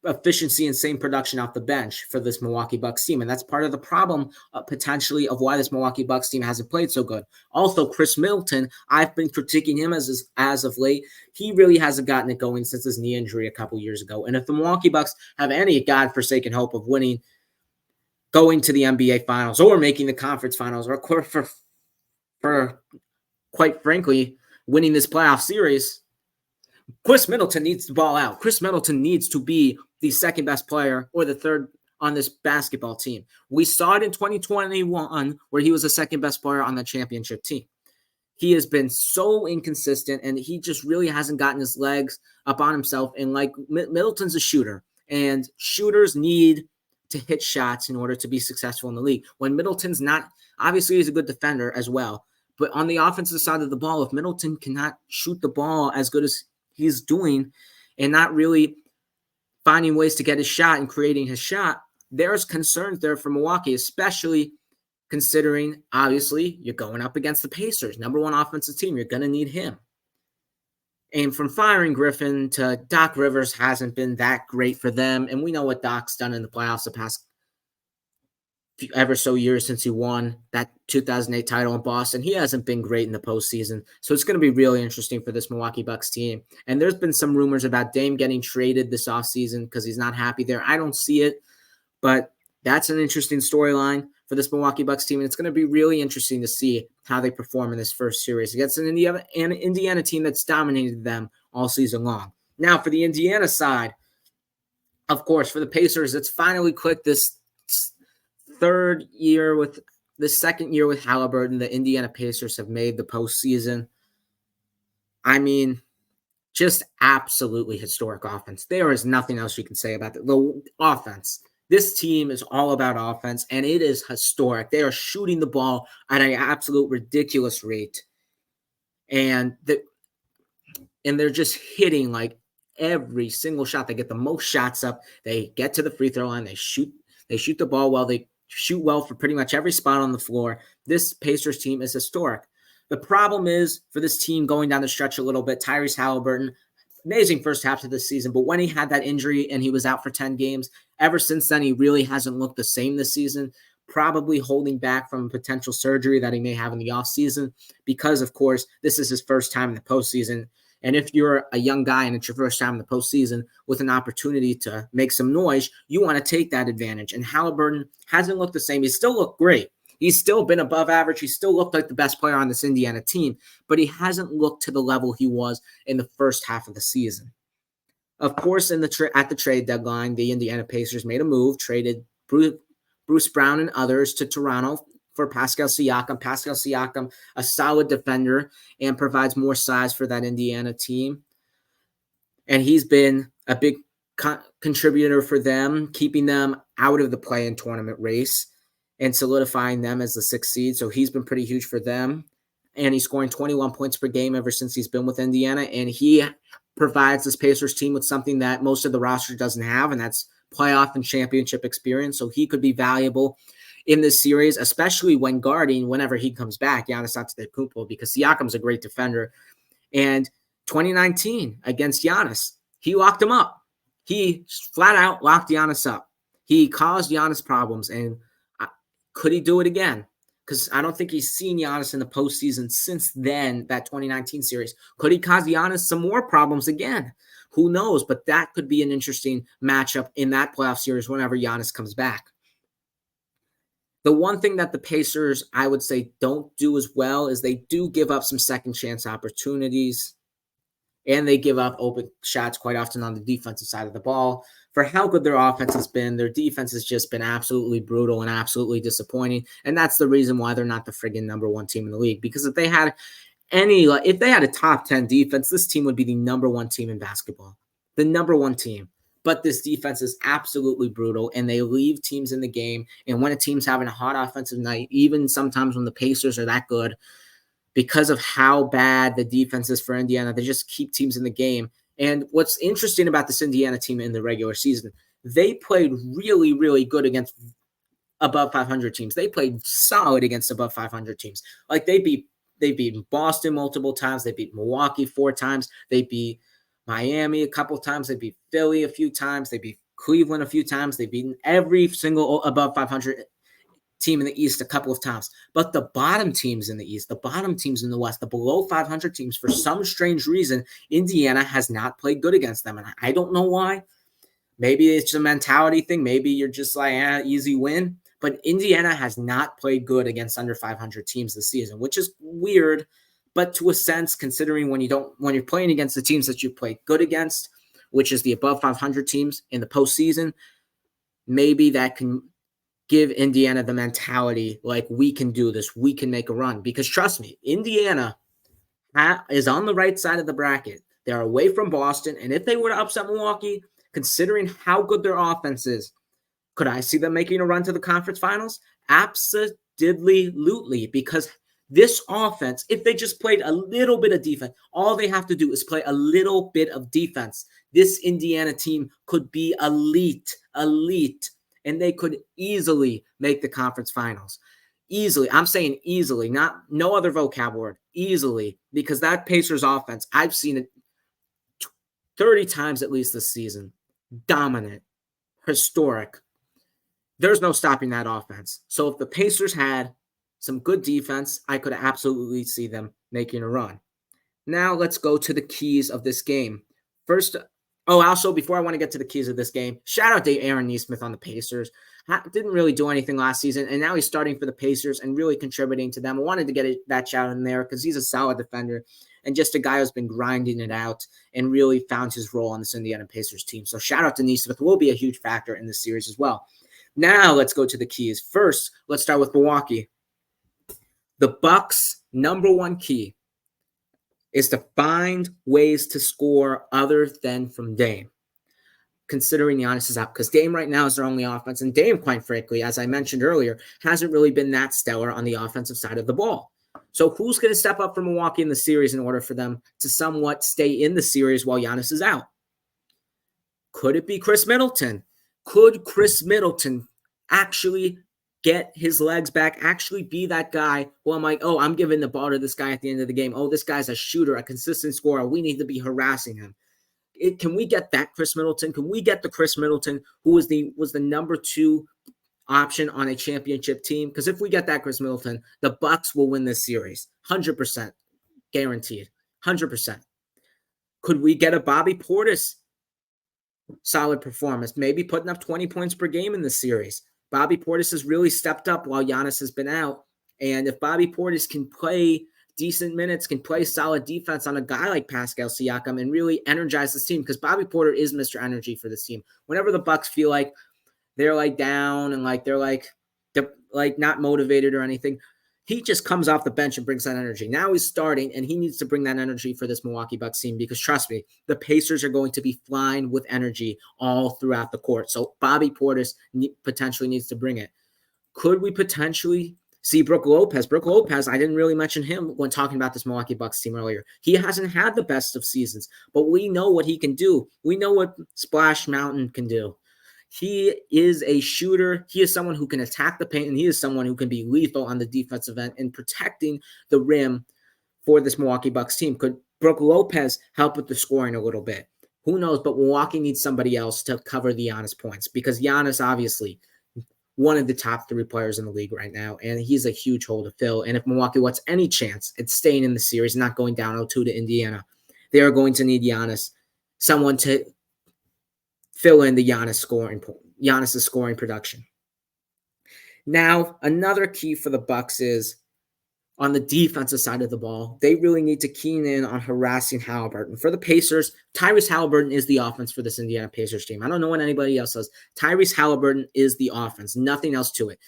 efficiency and same production off the bench for this Milwaukee Bucks team. And that's part of the problem potentially of why this Milwaukee Bucks team hasn't played so good. Also, Chris Middleton, I've been critiquing him as of late. He really hasn't gotten it going since his knee injury a couple years ago. And if the Milwaukee Bucks have any godforsaken hope of winning, going to the NBA Finals or making the conference finals, or for for, quite frankly, winning this playoff series, Chris Middleton needs to ball out. Chris Middleton needs to be the second best player or the third on this basketball team. We saw it in 2021 where he was the second best player on the championship team. He has been so inconsistent, and he just really hasn't gotten his legs up on himself. And like Middleton's a shooter, and shooters need to hit shots in order to be successful in the league. When Middleton's not, obviously he's a good defender as well, but on the offensive side of the ball, if Middleton cannot shoot the ball as good as he's doing and not really finding ways to get his shot and creating his shot, there's concerns there for Milwaukee, especially considering, obviously, you're going up against the Pacers, number one offensive team. You're going to need him. And from firing Griffin to Doc Rivers hasn't been that great for them. And we know what Doc's done in the playoffs the past ever so years since he won that 2008 title in Boston. He hasn't been great in the postseason. So it's going to be really interesting for this Milwaukee Bucks team. And there's been some rumors about Dame getting traded this offseason because he's not happy there. I don't see it, but that's an interesting storyline for this Milwaukee Bucks team. And it's going to be really interesting to see how they perform in this first series against an Indiana team that's dominated them all season long. Now, for the Indiana side, of course, for the Pacers, it's finally clicked this second year with Halliburton. The Indiana Pacers have made the postseason. I mean, just absolutely historic offense. There is nothing else you can say about the offense. This team is all about offense, and it is historic. They are shooting the ball at an absolute ridiculous rate. And they're just hitting like every single shot. They get the most shots up. They get to the free throw line. They shoot the ball well. They shoot well for pretty much every spot on the floor. This Pacers team is historic. The problem is for this team going down the stretch a little bit, Tyrese Halliburton, amazing first half of the season, but when he had that injury and he was out for 10 games, ever since then, he really hasn't looked the same this season, probably holding back from potential surgery that he may have in the offseason because, of course, this is his first time in the postseason. And if you're a young guy and it's your first time in the postseason with an opportunity to make some noise, you want to take that advantage. And Halliburton hasn't looked the same. He still looked great. He's still been above average. He still looked like the best player on this Indiana team, but he hasn't looked to the level he was in the first half of the season. Of course, at the trade deadline, the Indiana Pacers made a move, traded Bruce Brown and others to Toronto for Pascal Siakam. Pascal Siakam, a solid defender, and provides more size for that Indiana team. And he's been a big contributor for them, keeping them out of the play-in tournament race and solidifying them as the 6th seed. So he's been pretty huge for them. And he's scoring 21 points per game ever since he's been with Indiana. And he provides this Pacers team with something that most of the roster doesn't have, and that's playoff and championship experience. So he could be valuable in this series, especially when guarding whenever he comes back, Giannis Antetokounmpo, because Siakam's a great defender. And 2019 against Giannis, he locked him up. He flat out locked Giannis up. He caused Giannis problems, and could he do it again? Because I don't think he's seen Giannis in the postseason since then, that 2019 series. Could he cause Giannis some more problems again? Who knows? But that could be an interesting matchup in that playoff series whenever Giannis comes back. The one thing that the Pacers, I would say, don't do as well is they do give up some second chance opportunities, and they give up open shots quite often on the defensive side of the ball. For how good their offense has been, their defense has just been absolutely brutal and absolutely disappointing. And that's the reason why they're not the friggin' number one team in the league. Because if they had a top 10 defense, this team would be the number one team in basketball. The number one team. But this defense is absolutely brutal, and they leave teams in the game. And when a team's having a hot offensive night, even sometimes when the Pacers are that good, because of how bad the defense is for Indiana, they just keep teams in the game. And what's interesting about this Indiana team in the regular season, they played really, really good against above 500 teams. They played solid against above 500 teams. Like they beat Boston multiple times. They beat Milwaukee 4 times. They beat Miami a couple times. They beat Philly a few times. They beat Cleveland a few times. They've beaten every single above 500 team in the East a couple of times. But the bottom teams in the East, the bottom teams in the West, the below 500 teams, for some strange reason, Indiana has not played good against them. And I don't know why. Maybe it's a mentality thing. Maybe you're just like, easy win. But Indiana has not played good against under 500 teams this season, which is weird, but to a sense, considering when you're playing against the teams that you played good against, which is the above 500 teams in the postseason, maybe that can give Indiana the mentality like, we can do this, we can make a run. Because trust me, Indiana is on the right side of the bracket. They're away from Boston, and if they were to upset Milwaukee, considering how good their offense is, could I see them making a run to the conference finals? Absolutely, because this offense, if they just played a little bit of defense, all they have to do is play a little bit of defense. This Indiana team could be elite, and they could easily make the conference finals. Easily. I'm saying easily, no other vocab word. Easily, because that Pacers offense, I've seen it 30 times at least this season. Dominant, historic. There's no stopping that offense. So if the Pacers had some good defense, I could absolutely see them making a run. Now let's go to the keys of this game. First, also, before I want to get to the keys of this game, shout out to Aaron Nesmith on the Pacers. Didn't really do anything last season, and now he's starting for the Pacers and really contributing to them. I wanted to get that shout in there because he's a solid defender and just a guy who's been grinding it out and really found his role on this Indiana Pacers team. So shout out to Nesmith. Will be a huge factor in this series as well. Now let's go to the keys. First, let's start with Milwaukee. The Bucks' number one key is to find ways to score other than from Dame, considering Giannis is out, because Dame right now is their only offense, and Dame, quite frankly, as I mentioned earlier, hasn't really been that stellar on the offensive side of the ball. So who's going to step up for Milwaukee in the series in order for them to somewhat stay in the series while Giannis is out? Could it be Chris Middleton? Could Chris Middleton actually get his legs back, actually be that guy who I'm like, oh, I'm giving the ball to this guy at the end of the game. Oh, this guy's a shooter, a consistent scorer. We need to be harassing him. Can we get that Chris Middleton? Can we get the Chris Middleton who was the number 2 option on a championship team? Because if we get that Chris Middleton, the Bucks will win this series. 100%. Guaranteed. 100%. Could we get a Bobby Portis solid performance, maybe putting up 20 points per game in this series? Bobby Portis has really stepped up while Giannis has been out. And if Bobby Portis can play decent minutes, can play solid defense on a guy like Pascal Siakam and really energize this team, because Bobby Porter is Mr. Energy for this team. Whenever the Bucks feel like they're like down and like they're not motivated or anything, he just comes off the bench and brings that energy. Now he's starting, and he needs to bring that energy for this Milwaukee Bucks team, because trust me, the Pacers are going to be flying with energy all throughout the court. So Bobby Portis potentially needs to bring it. Could we potentially see Brook Lopez? Brook Lopez, I didn't really mention him when talking about this Milwaukee Bucks team earlier. He hasn't had the best of seasons, but we know what he can do. We know what Splash Mountain can do. He is a shooter. He is someone who can attack the paint, and he is someone who can be lethal on the defensive end and protecting the rim for this Milwaukee Bucks team. Could Brook Lopez help with the scoring a little bit? Who knows? But Milwaukee needs somebody else to cover the Giannis points, because Giannis, obviously, one of the top 3 players in the league right now, and he's a huge hole to fill. And if Milwaukee wants any chance at staying in the series, not going down 0-2 to Indiana, they are going to need Giannis, someone to fill in the Giannis's scoring production. Now, another key for the Bucks is on the defensive side of the ball. They really need to keen in on harassing Halliburton. For the Pacers, Tyrese Halliburton is the offense for this Indiana Pacers team. I don't know what anybody else says. Tyrese Halliburton is the offense, nothing else to it.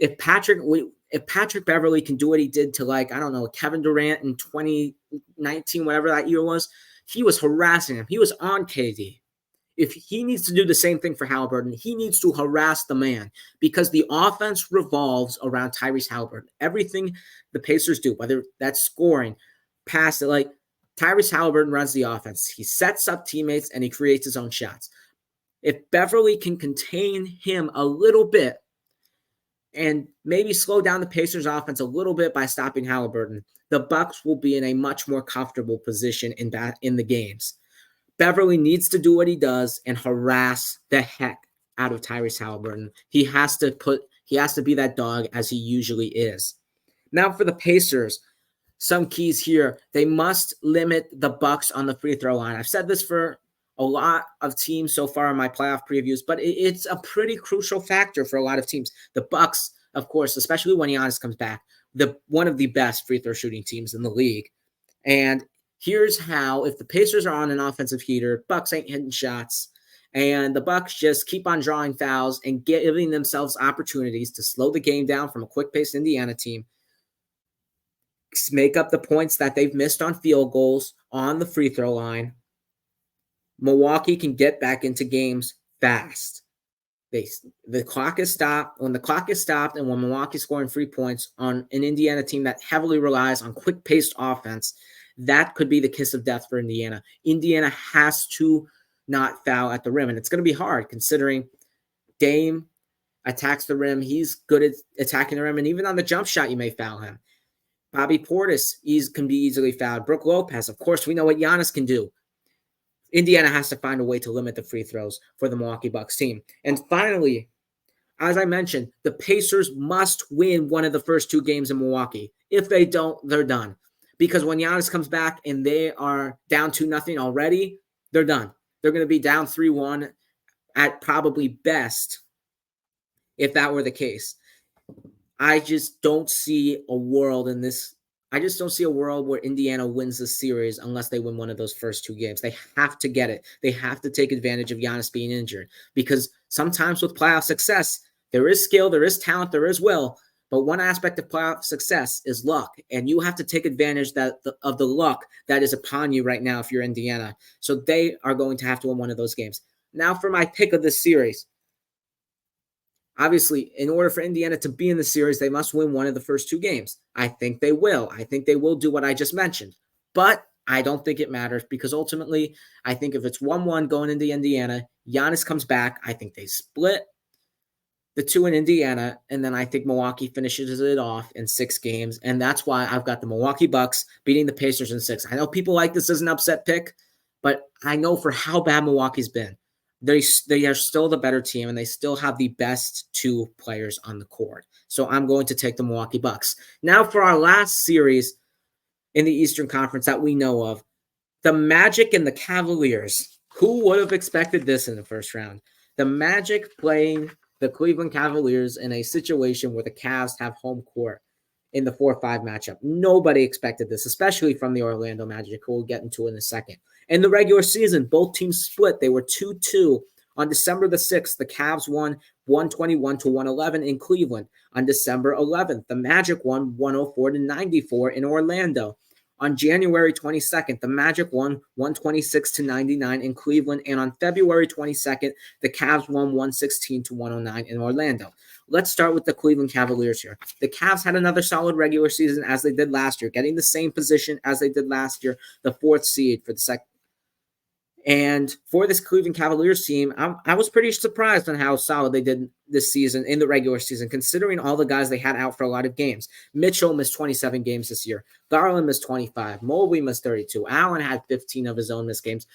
If Patrick Beverley can do what he did to Kevin Durant in 2019, whatever that year was, he was harassing him. He was on KD. If he needs to do the same thing for Halliburton, he needs to harass the man, because the offense revolves around Tyrese Halliburton. Everything the Pacers do, whether that's scoring, passing, Tyrese Halliburton runs the offense. He sets up teammates and he creates his own shots. If Beverley can contain him a little bit and maybe slow down the Pacers offense a little bit by stopping Halliburton, the Bucks will be in a much more comfortable position in the games. Beverley needs to do what he does and harass the heck out of Tyrese Halliburton. He has to be that dog as he usually is. Now for the Pacers, some keys here. They must limit the Bucks on the free throw line. I've said this for a lot of teams so far in my playoff previews, but it's a pretty crucial factor for a lot of teams. The Bucks, of course, especially when Giannis comes back, one of the best free throw shooting teams in the league. And here's how: if the Pacers are on an offensive heater, Bucks ain't hitting shots, and the Bucks just keep on drawing fouls and giving themselves opportunities to slow the game down from a quick-paced Indiana team, make up the points that they've missed on field goals on the free throw line, Milwaukee can get back into games fast. The clock is stopped. When the clock is stopped and when Milwaukee's scoring 3 points on an Indiana team that heavily relies on quick-paced offense, that could be the kiss of death for Indiana. Indiana has to not foul at the rim, and it's going to be hard considering Dame attacks the rim. He's good at attacking the rim, and even on the jump shot, you may foul him. Bobby Portis can be easily fouled. Brook Lopez, of course, we know what Giannis can do. Indiana has to find a way to limit the free throws for the Milwaukee Bucks team. And finally, as I mentioned, the Pacers must win one of the first 2 games in Milwaukee. If they don't, they're done. Because when Giannis comes back and they are down 2-0 already, they're done. They're going to be down 3-1 at probably best if that were the case. I just don't see a world in this. I just don't see a world where Indiana wins the series unless they win one of those first 2 games. They have to get it. They have to take advantage of Giannis being injured, because sometimes with playoff success, there is skill, there is talent, there is will, but one aspect of playoff success is luck, and you have to take advantage of the luck that is upon you right now if you're Indiana. So they are going to have to win one of those games. Now for my pick of this series. Obviously, in order for Indiana to be in the series, they must win one of the first 2 games. I think they will. I think they will do what I just mentioned. But I don't think it matters, because ultimately, I think if it's 1-1 going into Indiana, Giannis comes back, I think they split the 2 in Indiana, and then I think Milwaukee finishes it off in 6 games. And that's why I've got the Milwaukee Bucks beating the Pacers in 6. I know people like this as an upset pick, but I know for how bad Milwaukee's been, they are still the better team, and they still have the best 2 players on the court. So I'm going to take the Milwaukee Bucks. Now for our last series in the Eastern Conference that we know of, the Magic and the Cavaliers. Who would have expected this in the first round? The Magic playing the Cleveland Cavaliers in a situation where the Cavs have home court in the 4-5 matchup. Nobody expected this, especially from the Orlando Magic, who we'll get into in a second. In the regular season, both teams split. They were 2-2. On December the 6th, the Cavs won 121-111 in Cleveland. On December 11th, the Magic won 104-94 in Orlando. On January 22nd, the Magic won 126-99 in Cleveland. And on February 22nd, the Cavs won 116-109 in Orlando. Let's start with the Cleveland Cavaliers here. The Cavs had another solid regular season as they did last year, getting the same position as they did last year, the 4th seed for the second. And for this Cleveland Cavaliers team, I was pretty surprised on how solid they did this season in the regular season, considering all the guys they had out for a lot of games. Mitchell missed 27 games this year. Garland missed 25. Mobley missed 32. Allen had 15 of his own missed games.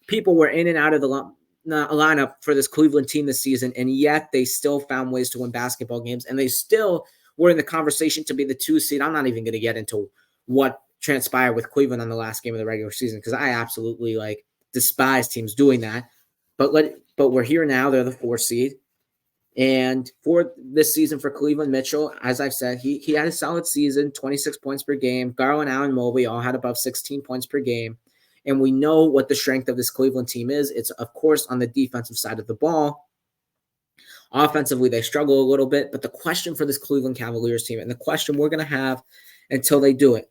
People were in and out of the lineup for this Cleveland team this season, and yet they still found ways to win basketball games, and they still were in the conversation to be the 2 seed. I'm not even going to get into what transpired with Cleveland on the last game of the regular season, because I absolutely despise teams doing that. But we're here now. They're the 4 seed. And for this season for Cleveland, Mitchell, as I've said, he had a solid season, 26 points per game. Garland, Allen, Mobley all had above 16 points per game. And we know what the strength of this Cleveland team is. It's, of course, on the defensive side of the ball. Offensively, they struggle a little bit. But the question for this Cleveland Cavaliers team, and the question we're going to have until they do it,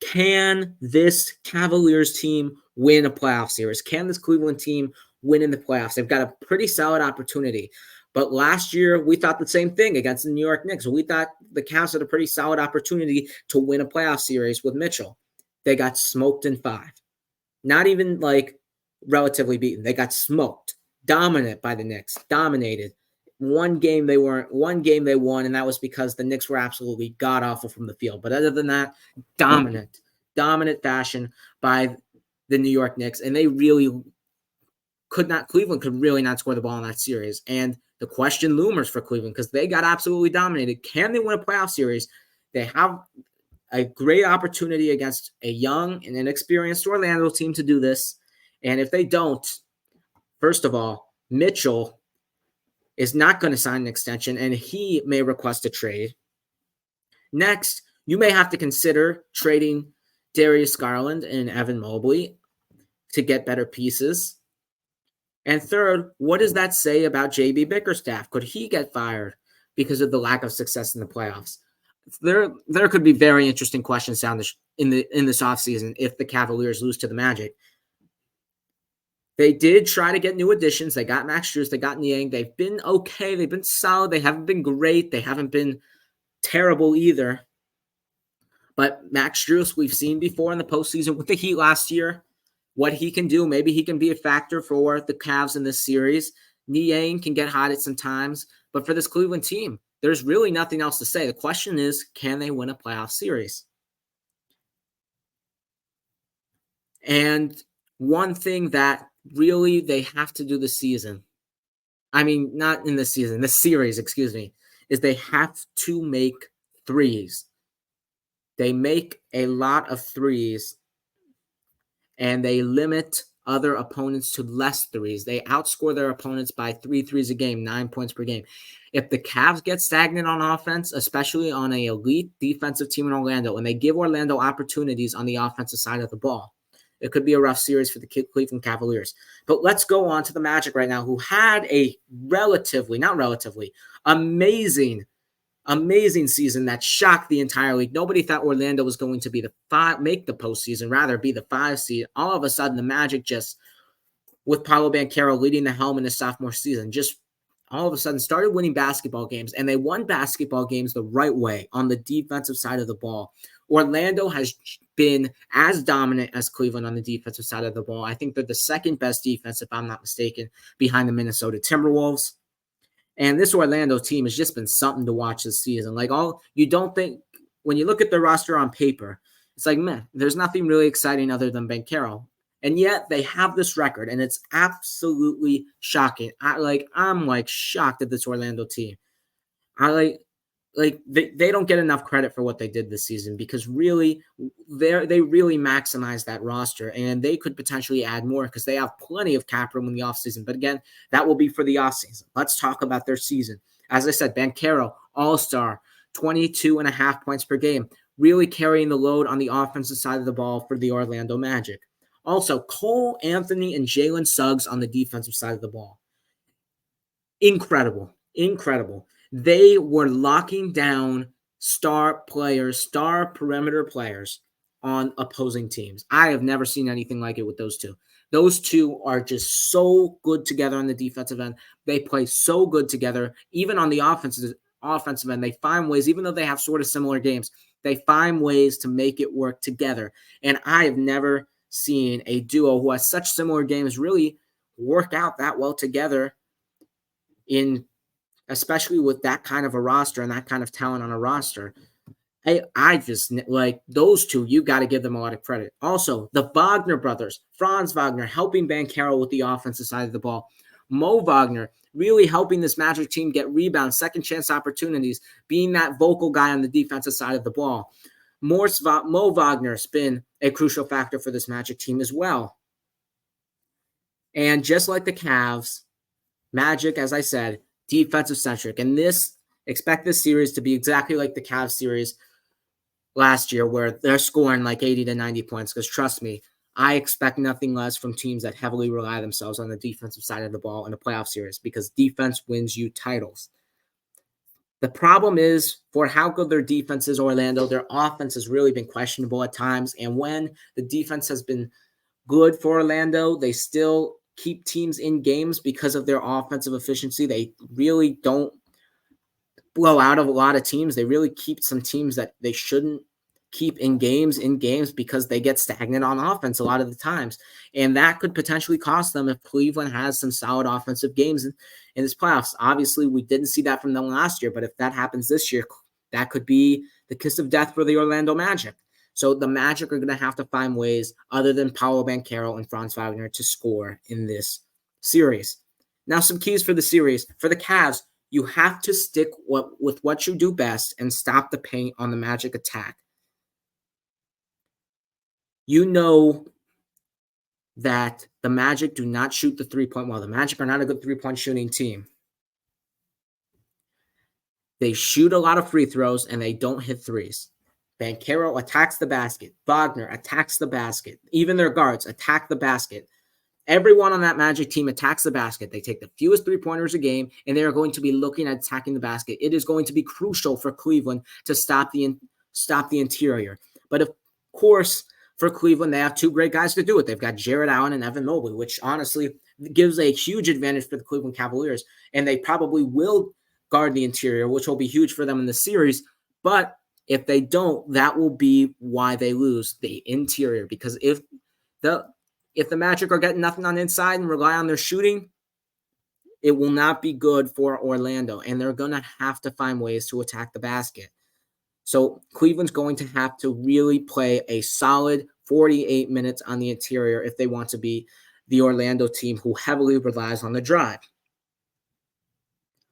can this Cavaliers team win a playoff series? Can this Cleveland team win in the playoffs? They've got a pretty solid opportunity. But last year, we thought the same thing against the New York Knicks. We thought the Cavs had a pretty solid opportunity to win a playoff series with Mitchell. They got smoked in 5. Not even relatively beaten. They got smoked. Dominant by the Knicks. Dominated. One game they won, and that was because the Knicks were absolutely god-awful from the field. But other than that, dominant fashion by the New York Knicks. And they really Cleveland could really not score the ball in that series. And the question loomers for Cleveland, because they got absolutely dominated. Can they win a playoff series? They have a great opportunity against a young and inexperienced Orlando team to do this. And if they don't, First of all, Mitchell is not going to sign an extension, and he may request a trade. Next, you may have to consider trading Darius Garland and Evan Mobley to get better pieces. And third, what does that say about JB Bickerstaff? Could he get fired because of the lack of success in the playoffs? There could be very interesting questions down in this offseason if the Cavaliers lose to the Magic. They did try to get new additions. They got Max Strus, they got Niang. They've been okay. They've been solid. They haven't been great. They haven't been terrible either. But Max Strus, we've seen before in the postseason with the Heat last year, what he can do. Maybe he can be a factor for the Cavs in this series. Niang can get hot at some times. But for this Cleveland team, there's really nothing else to say. The question is, can they win a playoff series? And one thing that really they have to do this season, I mean, not in this season, this series, excuse me, is they have to make threes. They make a lot of threes, and they limit other opponents to less threes. They outscore their opponents by 3 threes a game, 9 points per game. If the Cavs get stagnant on offense, especially on an elite defensive team in Orlando, and they give Orlando opportunities on the offensive side of the ball, it could be a rough series for the Cleveland Cavaliers. But let's go on to the Magic right now, who had a amazing season that shocked the entire league. Nobody thought Orlando was going to be make the postseason, rather be the 5 seed. All of a sudden, the Magic just, with Paolo Banchero leading the helm in his sophomore season, just all of a sudden started winning basketball games, and they won basketball games the right way on the defensive side of the ball. Orlando has been as dominant as Cleveland on the defensive side of the ball. I think they're the second best defense, if I'm not mistaken, behind the Minnesota Timberwolves. And this Orlando team has just been something to watch this season. You don't think, when you look at the roster on paper, it's like, man, there's nothing really exciting other than Banchero. And yet they have this record, and it's absolutely shocking. I'm shocked at this Orlando team. They don't get enough credit for what they did this season, because really they really maximized that roster, and they could potentially add more because they have plenty of cap room in the offseason. But again, that will be for the offseason. Let's talk about their season. As I said, Banchero, all-star, 22.5 points per game, really carrying the load on the offensive side of the ball for the Orlando Magic. Also, Cole Anthony and Jalen Suggs on the defensive side of the ball. Incredible. They were locking down star perimeter players on opposing teams. I have never seen anything like it with those two. Those two are just so good together on the defensive end. They play so good together. Even on the offensive end, they find ways, even though they have sort of similar games, they find ways to make it work together. And I have never seen a duo who has such similar games really work out that well together, especially with that kind of a roster and that kind of talent on a roster. I just those two, you got to give them a lot of credit. Also, the Wagner brothers, Franz Wagner, helping Banchero with the offensive side of the ball. Mo Wagner really helping this Magic team get rebounds, second chance opportunities, being that vocal guy on the defensive side of the ball. Mo Wagner's been a crucial factor for this Magic team as well. And just like the Cavs, Magic, as I said, defensive centric. And expect this series to be exactly like the Cavs series last year, where they're scoring 80 to 90 points. Because trust me, I expect nothing less from teams that heavily rely themselves on the defensive side of the ball in a playoff series, because defense wins you titles. The problem is, for how good their defense is, Orlando, their offense has really been questionable at times. And when the defense has been good for Orlando, they still keep teams in games because of their offensive efficiency. They really don't blow out of a lot of teams. They really keep some teams that they shouldn't keep in games because they get stagnant on offense a lot of the times. And that could potentially cost them if Cleveland has some solid offensive games in this playoffs. Obviously, we didn't see that from them last year, but if that happens this year, that could be the kiss of death for the Orlando Magic. So the Magic are going to have to find ways other than Paolo Banchero and Franz Wagner to score in this series. Now, some keys for the series. For the Cavs, you have to stick with what you do best and stop the paint on the Magic attack. You know that the Magic do not shoot the three-point well. The Magic are not a good three-point shooting team. They shoot a lot of free throws, and they don't hit threes. Banchero attacks the basket. Wagner attacks the basket. Even their guards attack the basket. Everyone on that Magic team attacks the basket. They take the fewest three-pointers a game, and they are going to be looking at attacking the basket. It is going to be crucial for Cleveland to stop the interior. But of course, for Cleveland, they have two great guys to do it. They've got Jared Allen and Evan Mobley, which honestly gives a huge advantage for the Cleveland Cavaliers, and they probably will guard the interior, which will be huge for them in the series. But if they don't, that will be why they lose, the interior. Because if the Magic are getting nothing on the inside and rely on their shooting, it will not be good for Orlando, and they're going to have to find ways to attack the basket. So Cleveland's going to have to really play a solid 48 minutes on the interior if they want to be the Orlando team who heavily relies on the drive.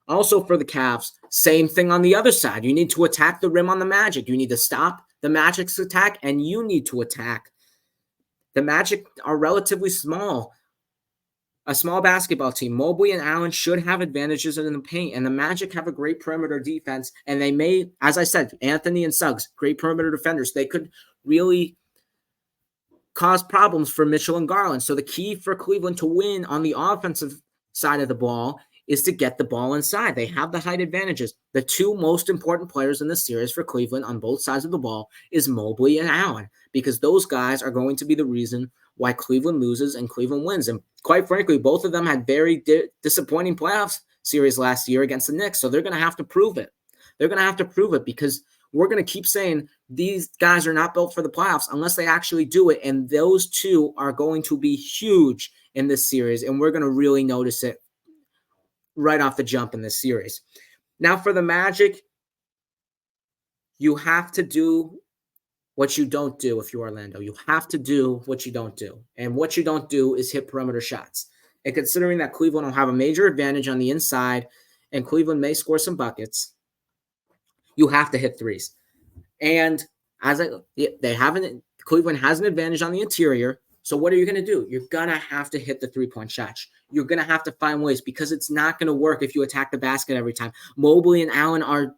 Also for the Cavs, same thing on the other side. You need to attack the rim on the Magic. You need to stop the Magic's attack, and you need to attack. The Magic are relatively small, a small basketball team. Mobley and Allen should have advantages in the paint, and the Magic have a great perimeter defense, and they may, as I said, Anthony and Suggs, great perimeter defenders. They could really cause problems for Mitchell and Garland. So the key for Cleveland to win on the offensive side of the ball is to get the ball inside. They have the height advantages. The two most important players in the series for Cleveland on both sides of the ball is Mobley and Allen, because those guys are going to be the reason why Cleveland loses and Cleveland wins. And quite frankly, both of them had very disappointing playoff series last year against the Knicks, so they're going to have to prove it. They're going to have to prove it, because we're going to keep saying these guys are not built for the playoffs unless they actually do it, and those two are going to be huge in this series, and we're going to really notice it right off the jump in this series. Now for the Magic, you have to do what you don't do if you're Orlando. You have to do what you don't do. And what you don't do is hit perimeter shots. And considering that Cleveland will have a major advantage on the inside and Cleveland may score some buckets, you have to hit threes. And Cleveland has an advantage on the interior. So what are you going to do? You're going to have to hit the three-point shots. You're going to have to find ways, because it's not going to work if you attack the basket every time. Mobley and Allen are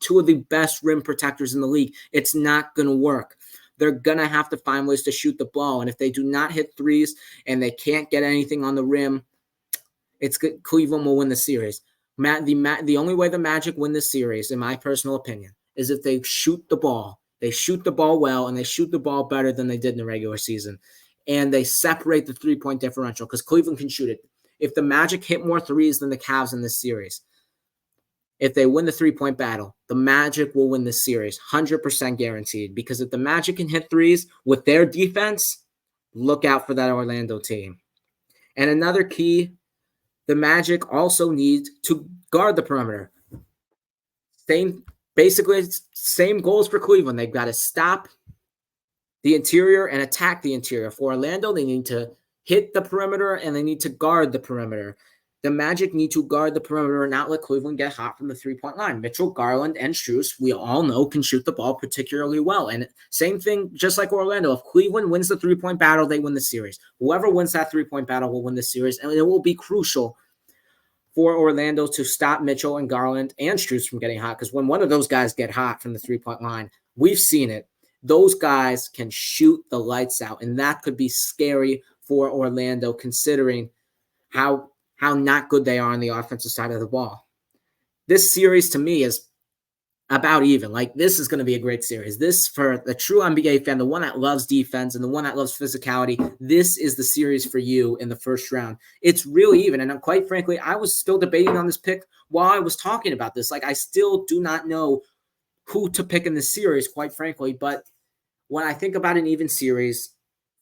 two of the best rim protectors in the league. It's not going to work. They're going to have to find ways to shoot the ball. And if they do not hit threes and they can't get anything on the rim, Cleveland will win the series. The only way the Magic win this series, in my personal opinion, is if they shoot the ball. They shoot the ball well, and they shoot the ball better than they did in the regular season. And they separate the three-point differential, because Cleveland can shoot it. If the Magic hit more threes than the Cavs in this series, if they win the three-point battle, the Magic will win this series, 100% guaranteed. Because if the Magic can hit threes with their defense, look out for that Orlando team. And another key, the Magic also need to guard the perimeter. Same goals for Cleveland. They've got to stop the interior and attack the interior. For Orlando, they need to hit the perimeter and they need to guard the perimeter. The Magic need to guard the perimeter and not let Cleveland get hot from the three-point line. Mitchell, Garland, and Strus, we all know, can shoot the ball particularly well. And same thing, just like Orlando. If Cleveland wins the three-point battle, they win the series. Whoever wins that three-point battle will win the series, and it will be crucial for Orlando to stop Mitchell and Garland and Strus from getting hot, because when one of those guys get hot from the three-point line, we've seen it. Those guys can shoot the lights out, and that could be scary for Orlando, considering how not good they are on the offensive side of the ball. This series, to me, is about even. Like, this is going to be a great series. This, for the true NBA fan, the one that loves defense and the one that loves physicality, this is the series for you in the first round. It's really even. And quite frankly, I was still debating on this pick while I was talking about this. Like, I still do not know who to pick in this series, quite frankly. But when I think about an even series,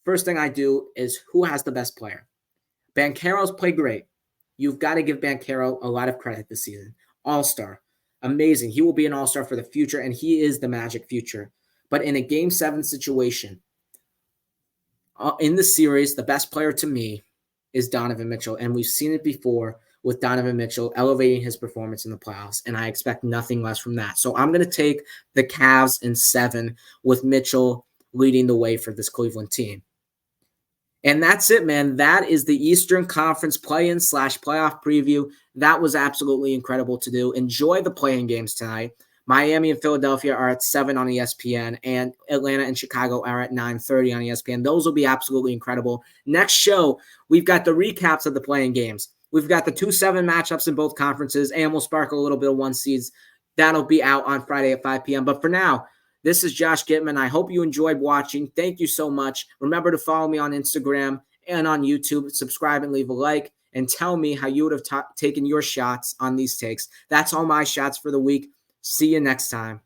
first thing I do is who has the best player. Banchero's played great. You've got to give Banchero a lot of credit this season. All-star. Amazing. He will be an all-star for the future, and he is the Magic future. But in a Game 7 situation, in the series, the best player to me is Donovan Mitchell, and we've seen it before with Donovan Mitchell elevating his performance in the playoffs, and I expect nothing less from that. So I'm going to take the Cavs in 7 with Mitchell leading the way for this Cleveland team. And that's it, man. That is the Eastern Conference play-in / playoff preview. That was absolutely incredible to do. Enjoy the play-in games tonight. Miami and Philadelphia are at 7 on ESPN, and Atlanta and Chicago are at 9:30 on ESPN. Those will be absolutely incredible. Next show, we've got the recaps of the play-in games. We've got the 2-7 matchups in both conferences, and we'll sparkle a little bit of one seeds. That'll be out on Friday at 5 p.m. But for now, this is Josh Gittman. I hope you enjoyed watching. Thank you so much. Remember to follow me on Instagram and on YouTube. Subscribe and leave a like. And tell me how you would have taken your shots on these takes. That's all my shots for the week. See you next time.